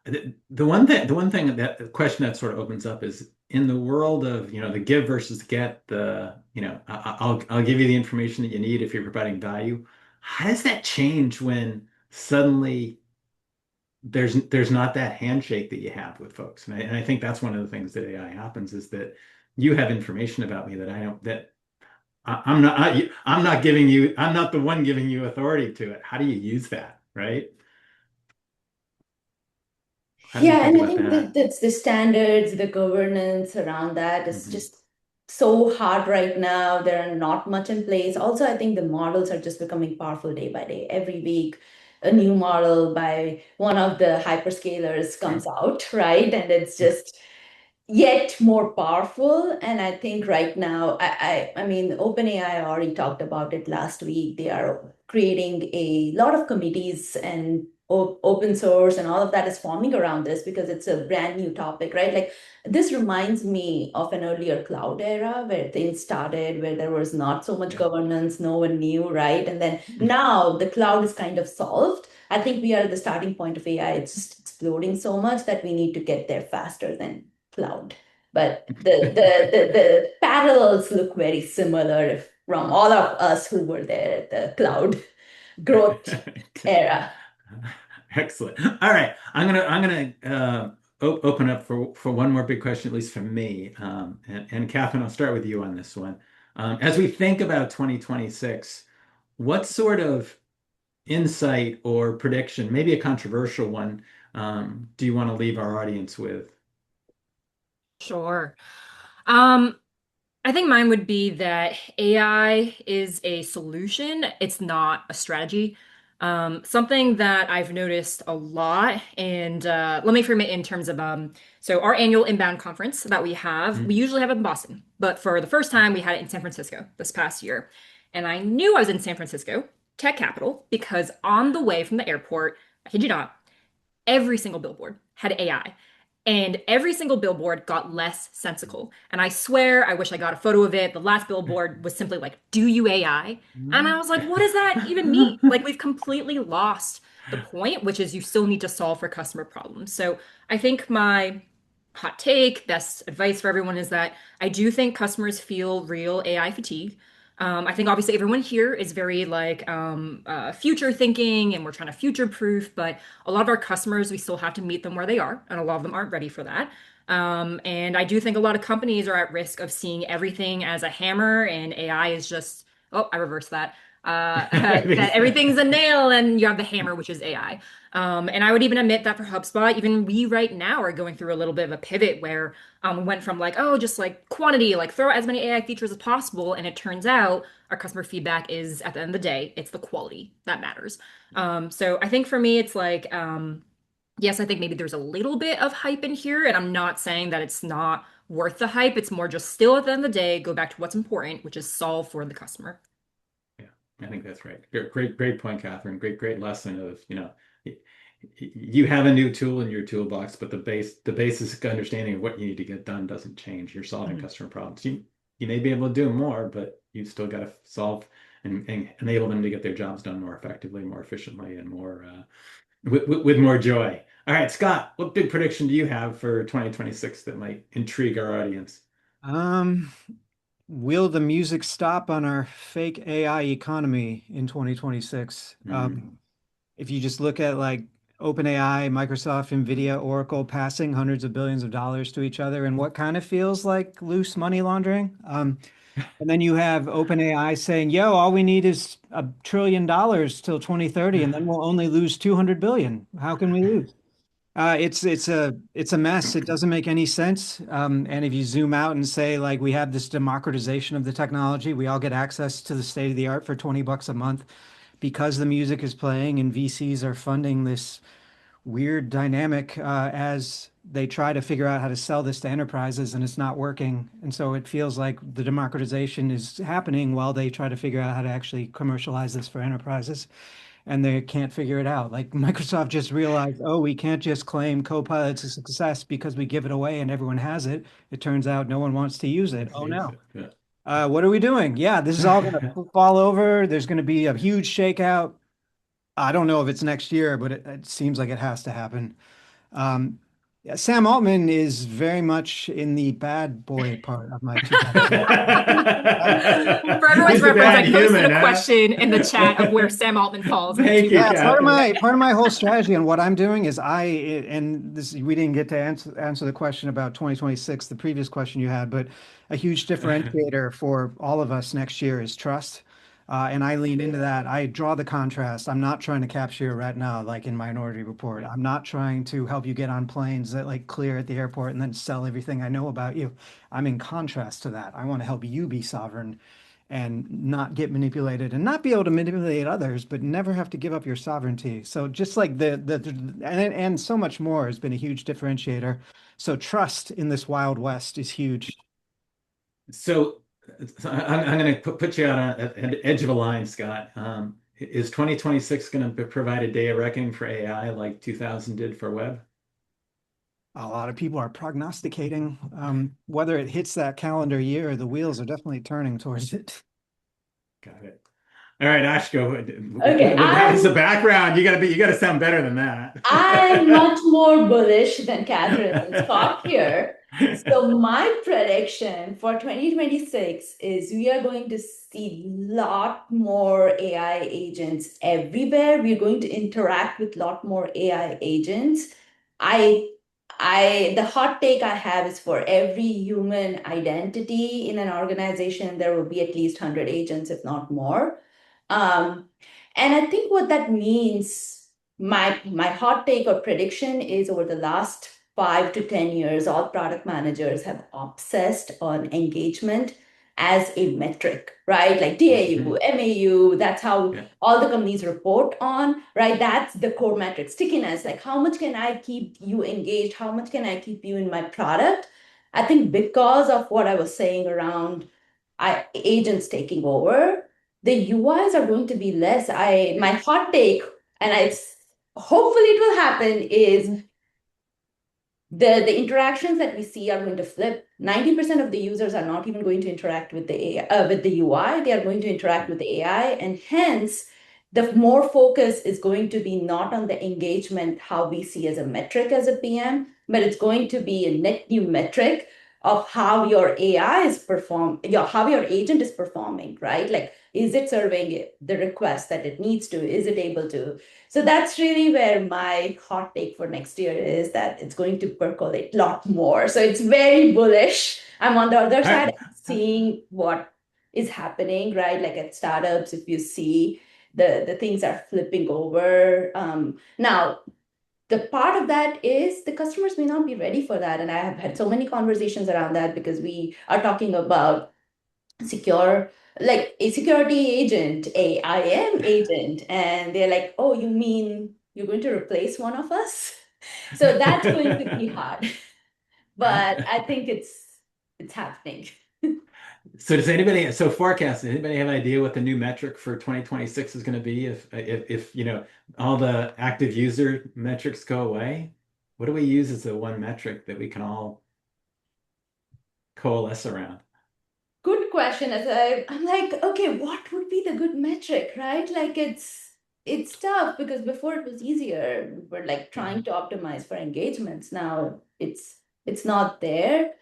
Excellent. The one thing that the question that sort of opens up is in the world of, the give versus get, I'll give you the information that you need if you're providing value. How does that change when suddenly there's not that handshake that you have with folks? And I think that's one of the things that AI happens is that you have information about me that I don't, that I'm not giving you, I'm not the one giving you authority to it. How do you use that, right? How do you Yeah, think and I about think that? that that's the standards, the governance around that is Hmm. just so hard right now. There are not much in place. Also, I think the models are just becoming powerful day by day. Every week, a new model by one of the hyperscalers comes out, right? And it's just yet more powerful. And I think right now, I mean, OpenAI already talked about it last week. They are creating a lot of committees and open source and all of that is forming around this because it's a brand new topic, right? Like this reminds me of an earlier cloud era where things started, where there was not so much Yeah. governance, no one knew, right? And then now the cloud is kind of solved. I think we are at the starting point of AI. It's just exploding so much that we need to get there faster than cloud. But the parallels look very similar from all of us who were there at the cloud growth era. Excellent. All right, I'm gonna open up for one more big question, at least from me. And Catherine, I'll start with you on this one. As we think about 2026, what sort of insight or prediction, maybe a controversial one, do you want to leave our audience with? Sure. Um, I think mine would be that AI is a solution. It's not a strategy. Something that I've noticed a lot, and let me frame it in terms of so our annual inbound conference that we have, we Hmm? usually have it in Boston, but for the first time we had it in San Francisco this past year. And I knew I was in San Francisco, tech capital, because on the way from the airport, I kid you not, every single billboard had AI. And every single billboard got less sensical. And I swear, I wish I got a photo of it. The last billboard was simply like, "Do you AI?" And I was like, what does that even mean? Like, we've completely lost the point, which is you still need to solve for customer problems. So I think my hot take, best advice for everyone is that I do think customers feel real AI fatigue. I think obviously everyone here is very like future thinking and we're trying to future proof, but a lot of our customers, we still have to meet them where they are, and a lot of them aren't ready for that. And I do think a lot of companies are at risk of seeing everything as a hammer, and AI is just, oh, I reversed that. That everything's a nail, and you have the hammer, which is AI. And I would even admit that for HubSpot, even we right now are going through a little bit of a pivot where we went from like, oh, just like quantity, like throw as many AI features as possible. And it turns out our customer feedback is at the end of the day, it's the quality that matters. So I think for me, it's like, yes, I think maybe there's a little bit of hype in here, and I'm not saying that it's not worth the hype. It's more just still at the end of the day, go back to what's important, which is solve for the customer. Yeah, I think that's right. Great point, Catherine. Great lesson of, you have a new tool in your toolbox, but the basic understanding of what you need to get done doesn't change. You're solving Mhm. customer problems. You may be able to do more, but you still got to solve and enable them to get their jobs done more effectively, more efficiently, and more with more joy. All right, Scott, what big prediction do you have for 2026 that might intrigue our audience? Um, will the music stop on our fake AI economy in 2026? Hmm. If you just look at like OpenAI, Microsoft, Nvidia, Oracle passing hundreds of billions of dollars to each other and what kind of feels like loose money laundering. And then you have OpenAI saying, yo, all we need is $1 trillion till 2030, and then we'll only lose 200 billion. How can we lose? It's a mess. It doesn't make any sense. And if you zoom out and say like we have this democratization of the technology, we all get access to the state of the art for $20 a month. because the music is playing and VCs are funding this weird dynamic as they try to figure out how to sell this to enterprises and it's not working. And so it feels like the democratization is happening while they try to figure out how to actually commercialize this for enterprises. And they can't figure it out. Like Microsoft just realized, oh, we can't just claim Copilot's a success because we give it away and everyone has it. It turns out no one wants to use it. Oh Use no. it. Yeah. What are we doing? Yeah, this is all going to fall over. There's going to be a huge shakeout. I don't know if it's next year, but it seems like it has to happen. Um, yeah, Sam Altman is very much in the bad boy part of my 2000. For everyone's He's the reference, I bad posted human, a huh? question in the chat of where Sam Altman falls in the Thank you, Yeah, 2000s. Catherine. part of my whole strategy and what I'm doing is and this we didn't get to answer the question about 2026, the previous question you had, but a huge differentiator for all of us next year is trust. And I lean into that. I draw the contrast. I'm not trying to capture your retina like in Minority Report. I'm not trying to help you get on planes that like clear at the airport and then sell everything I know about you. I'm in contrast to that. I want to help you be sovereign and not get manipulated and not be able to manipulate others, but never have to give up your sovereignty. So just like and so much more has been a huge differentiator. So trust in this Wild West is huge. So, I'm going to put you on an edge of a line, Scott. Is 2026 going to provide a day of reckoning for AI like 2000 did for web? A lot of people are prognosticating whether it hits that calendar year, the wheels are definitely turning towards it. Got it. All right, Ashko, Okay, with that as the background, you got to sound better than that. I'm much more bullish than Catherine and Scott here. So my prediction for 2026 is we are going to see a lot more AI agents everywhere. We're going to interact with a lot more AI agents. I the hot take I have is for every human identity in an organization, there will be at least 100 agents, if not more. Um, and I think what that means, my hot take or prediction is over the last 5 to 10 years, all product managers have obsessed on engagement as a metric, right? Like DAU, Mhm. MAU, that's how Yeah. all the companies report on, right? That's the core metric. Stickiness, like how much can I keep you engaged? How much can I keep you in my product? I think because of what I was saying around agents taking over, the UIs are going to be less. My hot take, and it's hopefully it will happen, is the interactions that we see are going to flip. 90% of the users are not even going to interact with the AI, with the UI. They are going to interact with the AI, and hence the more focus is going to be not on the engagement, how we see as a metric as a PM, but it's going to be a net new metric of how your AI is how your agent is performing, right? Like, is it serving the request that it needs to? Is it able to? So that's really where my hot take for next year is, that it's going to percolate a lot more. So it's very bullish. I'm on the other All side right. seeing what is happening, right? Like at startups, if you see the things are flipping over. Now, the part of that is the customers may not be ready for that. And I have had so many conversations around that because we are talking about secure, like a security agent, a IAM agent, and they're like, oh, you mean you're going to replace one of us? So that's going to be hard, but I think it's happening. So forecast, does anybody have an idea what the new metric for 2026 is going to be if all the active user metrics go away? What do we use as the one metric that we can all coalesce around? Good question. I'm like, okay, what would be the good metric, right? Like it's tough because before it was easier. We're like Yeah. trying to optimize for engagements. Now it's not there.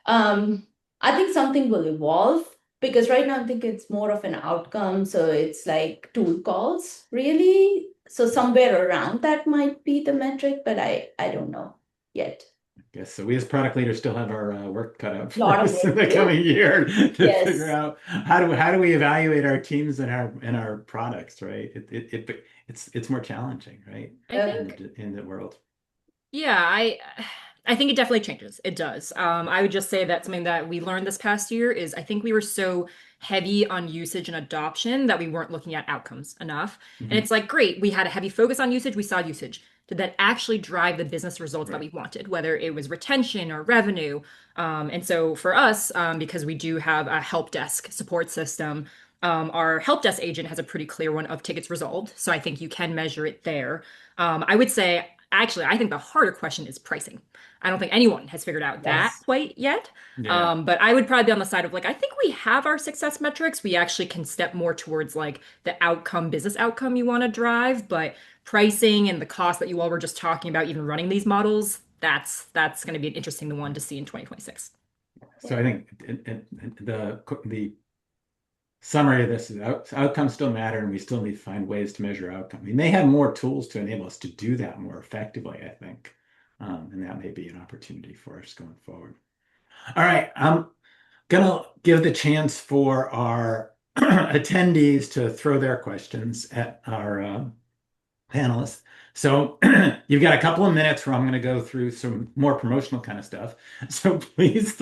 Um, I think something will evolve because right now I think it's more of an outcome. So it's like tool calls, really. So somewhere around that might be the metric, but I don't know yet. Yes, so we as product leaders still have our work cut out for Lot of us in work the to do. coming year to figure Yes. out how do we evaluate our teams and our products, right? It's more challenging, right? I think, In the world. yeah, I think it definitely changes. It does. I would just say that something that we learned this past year is I think we were so heavy on usage and adoption that we weren't looking at outcomes enough. And Mhm. it's like, great, we had a heavy focus on usage, we saw usage. Did that actually drive the business results that Right. we wanted, whether it was retention or revenue? And so for us, because we do have a help desk support system, our help desk agent has a pretty clear one of tickets resolved. So I think you can measure it there. I would say, actually, I think the harder question is pricing. I don't think anyone has figured out that Yes. quite yet. Yeah. But I would probably be on the side of like, I think we have our success metrics. We actually can step more towards like the outcome, business outcome you want to drive, but pricing and the cost that you all were just talking about, even running these models, that's going to be an interesting one to see in 2026. So I think the summary of this is outcomes still matter, and we still need to find ways to measure outcome. We may have more tools to enable us to do that more effectively, I think. And that may be an opportunity for us going forward. All right, I'm gonna give the chance for our attendees to throw their questions at our panelists. So you've got a couple of minutes where I'm going to go through some more promotional kind of stuff. So please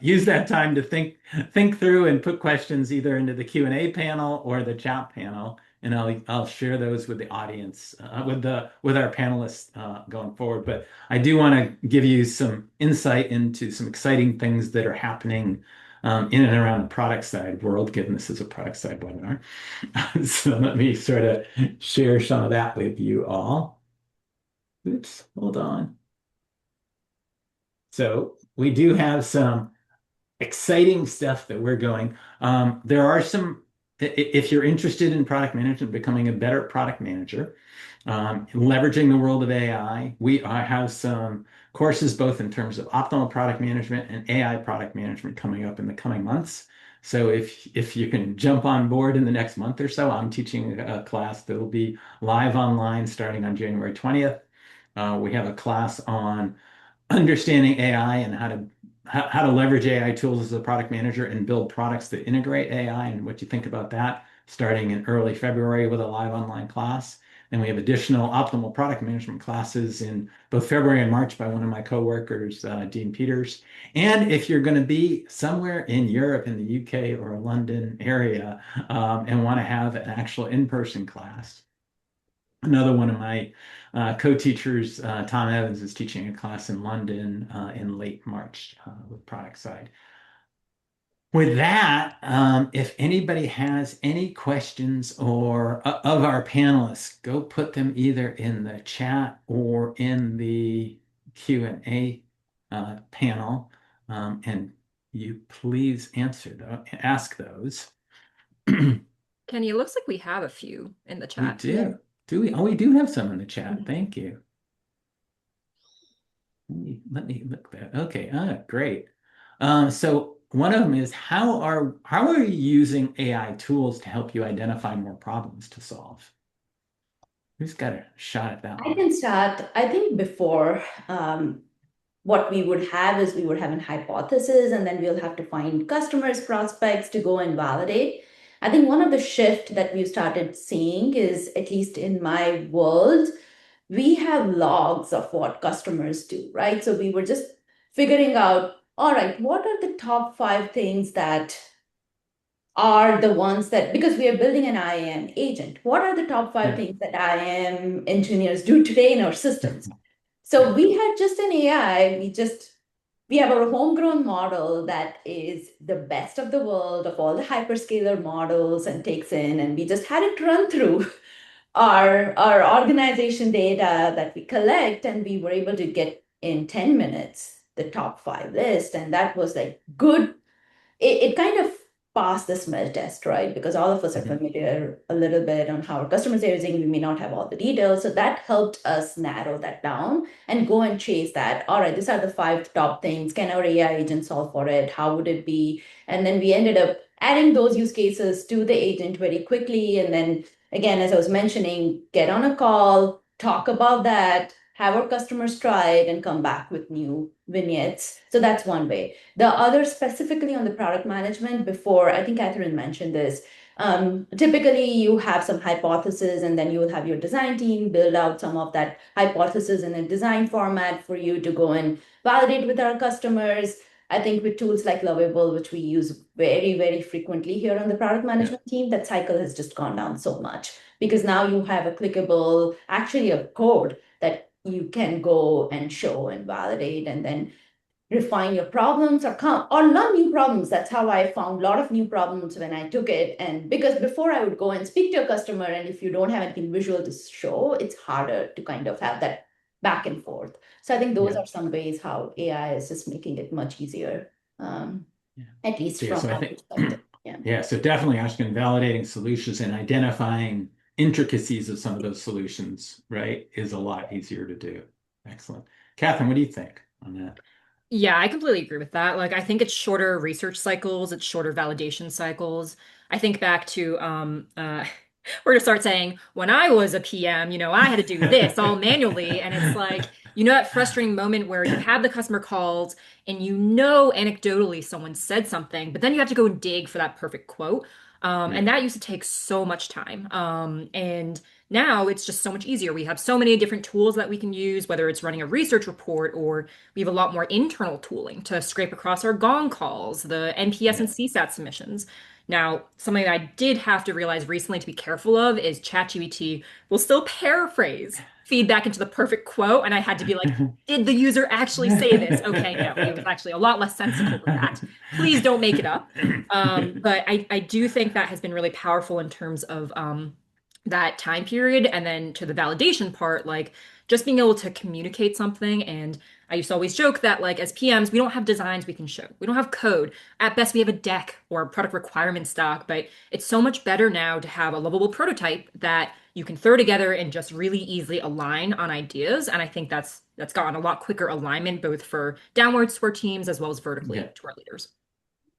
use that time to think through and put questions either into the Q&A panel or the chat panel, and I'll share those with the audience, with our panelists going forward. But I do want to give you some insight into some exciting things that are happening in and around the product side world, given this is a product side webinar. So let me sort of share some of that with you all. Oops, hold on. So we do have some exciting stuff that we're going. There are some, if you're interested in product management, becoming a better product manager, leveraging the world of AI, we have some courses both in terms of optimal product management and AI product management coming up in the coming months. So if you can jump on board in the next month or so, I'm teaching a class that will be live online starting on January 20th. We have a class on understanding AI and how to leverage AI tools as a product manager and build products that integrate AI and what you think about that starting in early February with a live online class. And we have additional optimal product management classes in both February and March by one of my coworkers, Dean Peters. And if you're going to be somewhere in Europe, in the UK or London area, and want to have an actual in-person class, another one of my co-teachers, Tom Evans, is teaching a class in London in late March with product side. With that, if anybody has any questions or of our panelists, go put them either in the chat or in the Q&A panel, and you please ask those. Kenny, it looks like we have a few in the We chat. Yeah. do. Do we? Oh, we do have some in the chat. Thank you. Let me look that. Okay, great. So one of them is how are you using AI tools to help you identify more problems to solve? Who's got a shot at that I one? can start. I think before what we would have is we would have an hypothesis and then we'll have to find customers, prospects to go and validate. I think one of the shift that we've started seeing is, at least in my world, we have logs of what customers do, right? So we were just figuring out, all right, what are the top 5 things that are the ones that, because we are building an IAM agent, what are the top five Yeah, things that IAM engineers do today in our systems? So yeah. we had just an AI, we have our homegrown model that is the best of the world of all the hyperscaler models and takes in, and we just had it run through our organization data that we collect, and we were able to get in 10 minutes the top 5 list. And that was like good. It kind of passed the smell test, right? Because all of us are Mhm. familiar a little bit on how our customers are using. We may not have all the details. So that helped us narrow that down and go and chase that. All right, these are the 5 top things. Can our AI agent solve for it? How would it be? And then we ended up adding those use cases to the agent very quickly. And then again, as I was mentioning, get on a call, talk about that, have our customers try it and come back with new vignettes. So that's one way. The other, specifically on the product management, before, I think Catherine mentioned this, Typically, you have some hypothesis, and then you will have your design team build out some of that hypothesis in a design format for you to go and validate with our customers. I think with tools like Lovable, which we use very, very frequently here on the product Yeah. management team, that cycle has just gone down so much because now you have a clickable, actually a code that you can go and show and validate and then refine your problems or come or learn new problems. That's how I found a lot of new problems when I took it. And because before I would go and speak to a customer, and if you don't have anything visual to show, it's harder to kind of have that back and forth. So I think those Yeah. are some ways how AI is just making it much easier, Yeah. at least So, yeah, from so I our think, perspective. Yeah. yeah, so definitely asking validating solutions and identifying intricacies of some of those solutions, right, is a lot easier to do. Excellent. Catherine, what do you think on that? Yeah, I completely agree with that. Like, I think it's shorter research cycles, it's shorter validation cycles. I think back to we're gonna start saying when I was a PM, I had to do this all manually, and it's like, that frustrating moment where you have the customer calls and anecdotally someone said something, but then you have to go and dig for that perfect quote. And Yeah. that used to take so much time. And now it's just so much easier. We have so many different tools that we can use, whether it's running a research report or we have a lot more internal tooling to scrape across our gong calls, the NPS and Yeah. CSAT submissions. Now, something I did have to realize recently to be careful of is ChatGPT will still paraphrase feedback into the perfect quote. And I had to be like, did the user actually say this? Okay, no, it was actually a lot less sensical than that. Please don't make it up. But I do think that has been really powerful in terms of that time period. And then to the validation part, like just being able to communicate something. And I used to always joke that, like, as PMs, we don't have designs we can show. We don't have code. At best, we have a deck or a product requirement stock, but it's so much better now to have a lovable prototype that you can throw together and just really easily align on ideas. And I think that's gotten a lot quicker alignment, both for downwards to our teams as well as Yeah. vertically to our leaders.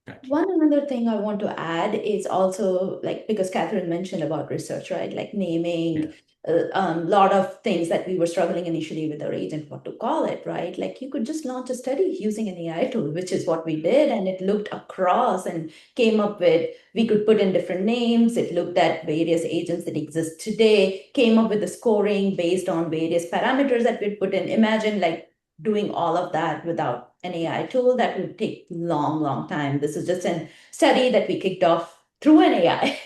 Gotcha. One another thing I want to add is also like because Catherine mentioned about research, right? Like Yeah. naming a lot of things that we were struggling initially with our agent, what to call it, right? Like you could just launch a study using an AI tool, which is what we did, and it looked across and came up with we could put in different names. It looked at various agents that exist today, came up with the scoring based on various parameters that we'd put in. Imagine like doing all of that without an AI tool, that would take long, long time. This is just a study that we kicked off through an AI,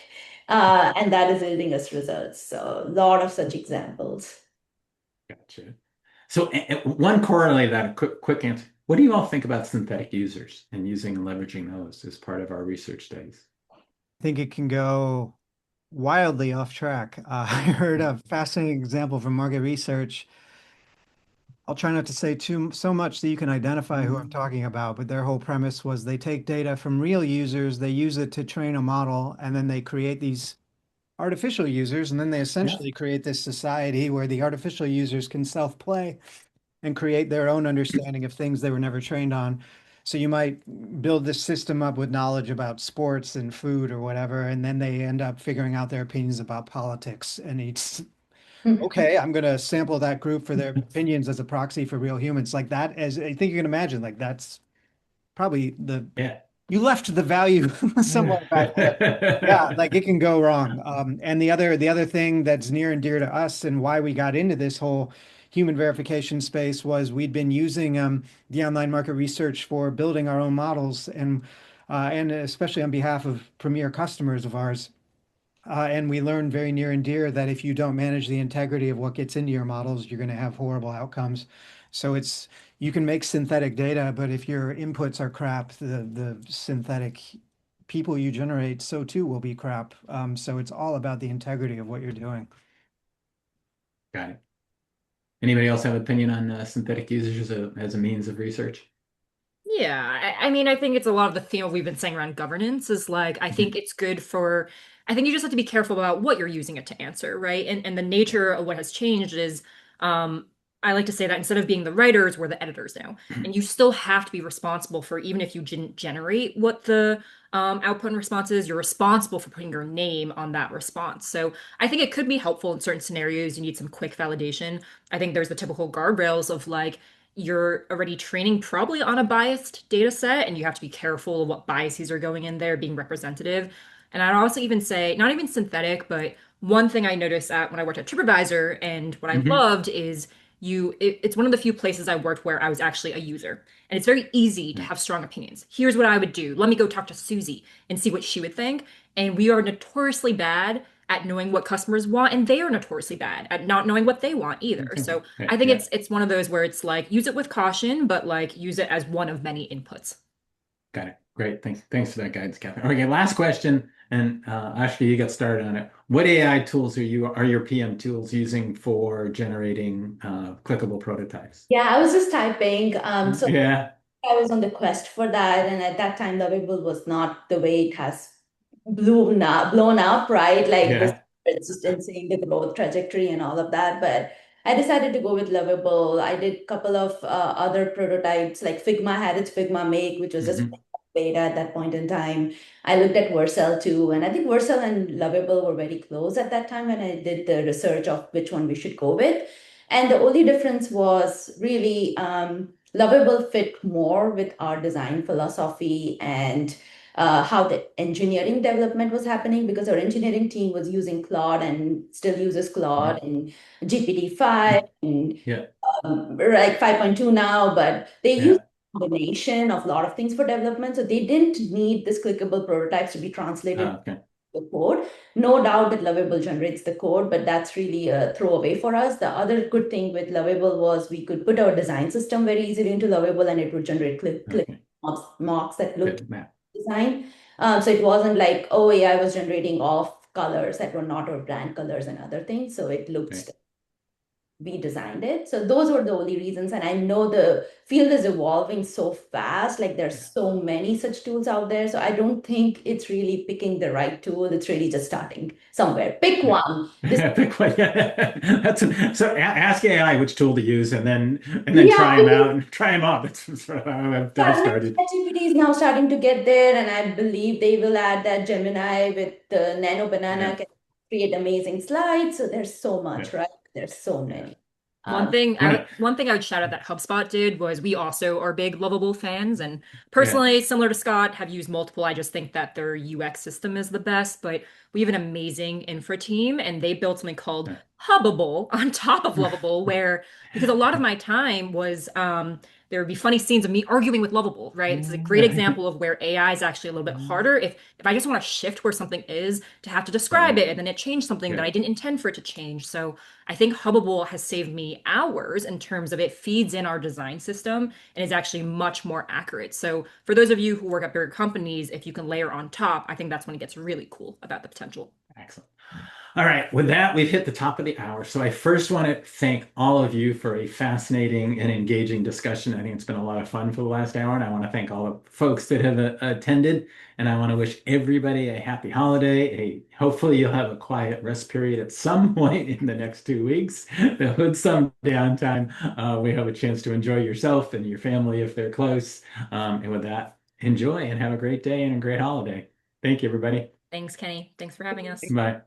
and that is yielding us results. So a lot of such examples. Gotcha. So one corollary to that, a quick answer. What do you all think about synthetic users and using and leveraging those as part of our research studies? I think it can go wildly off track. I heard a fascinating example from market research. I'll try not to say too so much that you can identify who I'm talking about, but their whole premise was they take data from real users, they use it to train a model, and then they create these artificial users, and then they Yeah. essentially create this society where the artificial users can self-play and create their own understanding of things they were never trained on. So you might build this system up with knowledge about sports and food or whatever, and then they end up figuring out their opinions about politics. And it's okay, I'm going to sample that group for their opinions as a proxy for real humans. Like that, as I think you can imagine, like that's probably Yeah. you left the value somewhere back there. Yeah, like it can go wrong. And the other thing that's near and dear to us and why we got into this whole human verification space was we'd been using the online market research for building our own models and especially on behalf of premier customers of ours. And we learned very near and dear that if you don't manage the integrity of what gets into your models, you're going to have horrible outcomes. So it's you can make synthetic data, but if your inputs are crap, the synthetic people you generate, so too will be crap. So it's all about the integrity of what you're doing. Got it. Anybody else have an opinion on synthetic users as a means of research? Yeah, I mean, I think it's a lot of the theme we've been saying around governance is like, I think Mhm. it's good for, I think you just have to be careful about what you're using it to answer, right? And the nature of what has changed is, um, I like to say that instead of being the writers, we're the editors now. And you still have to be responsible for, even if you didn't generate what the output and response is, you're responsible for putting your name on that response. So I think it could be helpful in certain scenarios. You need some quick validation. I think there's the typical guardrails of like, you're already training probably on a biased data set and you have to be careful of what biases are going in there being representative. And I'd also even say, not even synthetic, but one thing I noticed when I worked at TripAdvisor and what I Hmm. loved is it's one of the few places I worked where I was actually a user. And it's very easy to Yeah. have strong opinions. Here's what I would do. Let me go talk to Susie and see what she would think. And we are notoriously bad at knowing what customers want, and they are notoriously bad at not knowing what they want either. So I think Yeah. it's one of those where it's like use it with caution, but like use it as one of many inputs. Got it. Great. Thanks for that guidance, Catherine. Okay, last question, and Ashka, you got started on it. What AI tools are your PM tools using for generating clickable prototypes? Yeah, I was just typing. So Yeah. I was on the quest for that, and at that time, Lovable was not the way it has blown up, right? Like this Yeah. consistency, the growth trajectory, and all of that. But I decided to go with Lovable. I did a couple of other prototypes, like Figma had its Figma Make, which was just Hmm. beta at that point in time. I looked at Vercel too, and I think Vercel and Lovable were very close at that time when I did the research of which one we should go with. And the only difference was really Lovable fit more with our design philosophy and how the engineering development was happening because our engineering team was using Claude and still uses Hmm. Claude and GPT-5 and Yeah. like 5.2 now, but they use Yeah. a combination of a lot of things for development. So they didn't need this clickable prototypes to be translated Okay. the code. No doubt that Lovable generates the code, but that's really a throwaway for us. The other good thing with Lovable was we could put our design system very easily into Lovable and it would generate click Okay. mocks that looked Good map. design. So it wasn't like, oh, AI was generating off colors that were not our brand colors and other things. So it Okay. looked we designed it. So those were the only reasons. And I know the field is evolving so fast. Like there's Yeah. so many such tools out there. So I don't think it's really picking the right tool. It's really just starting somewhere. Pick Yeah. one. This, Pick one. Yeah. So ask AI which tool to use and then yeah, try I them mean, out and try them out. That's sort of how I've yeah, started. ChatGPT is now starting to get there, and I believe they will add that Gemini with the Nano Yeah. Banana can create amazing slides. So there's so Yeah. much, right? There's so Yeah. many. Um, One thing I would shout out that HubSpot did was we also are big Lovable fans, and Yeah. personally, similar to Scott, have used multiple. I just think that their UX system is the best, but we have an amazing infra team, and they built something called Yeah. Hubbable on top of Lovable, where because a lot of my time was there would be funny scenes of me arguing with Lovable, right? It's a great example of where AI is actually a little bit harder. If I just want to shift where something is, to have to describe Right. it, and then it changed something that Yeah. I didn't intend for it to change. So I think Hubbable has saved me hours in terms of it feeds in our design system and is actually much more accurate. So for those of you who work at bigger companies, if you can layer on top, I think that's when it gets really cool about the potential. Excellent. All right, with that, we've hit the top of the hour. So I first want to thank all of you for a fascinating and engaging discussion. I think it's been a lot of fun for the last hour, and I want to thank all the folks that have attended. And I want to wish everybody a happy holiday. Hopefully, you'll have a quiet rest period at some point in the next 2 weeks. With some downtime, we have a chance to enjoy yourself and your family if they're close. And with that, enjoy and have a great day and a great holiday. Thank you, everybody. Thanks, Kenny. Thanks for having us. Bye.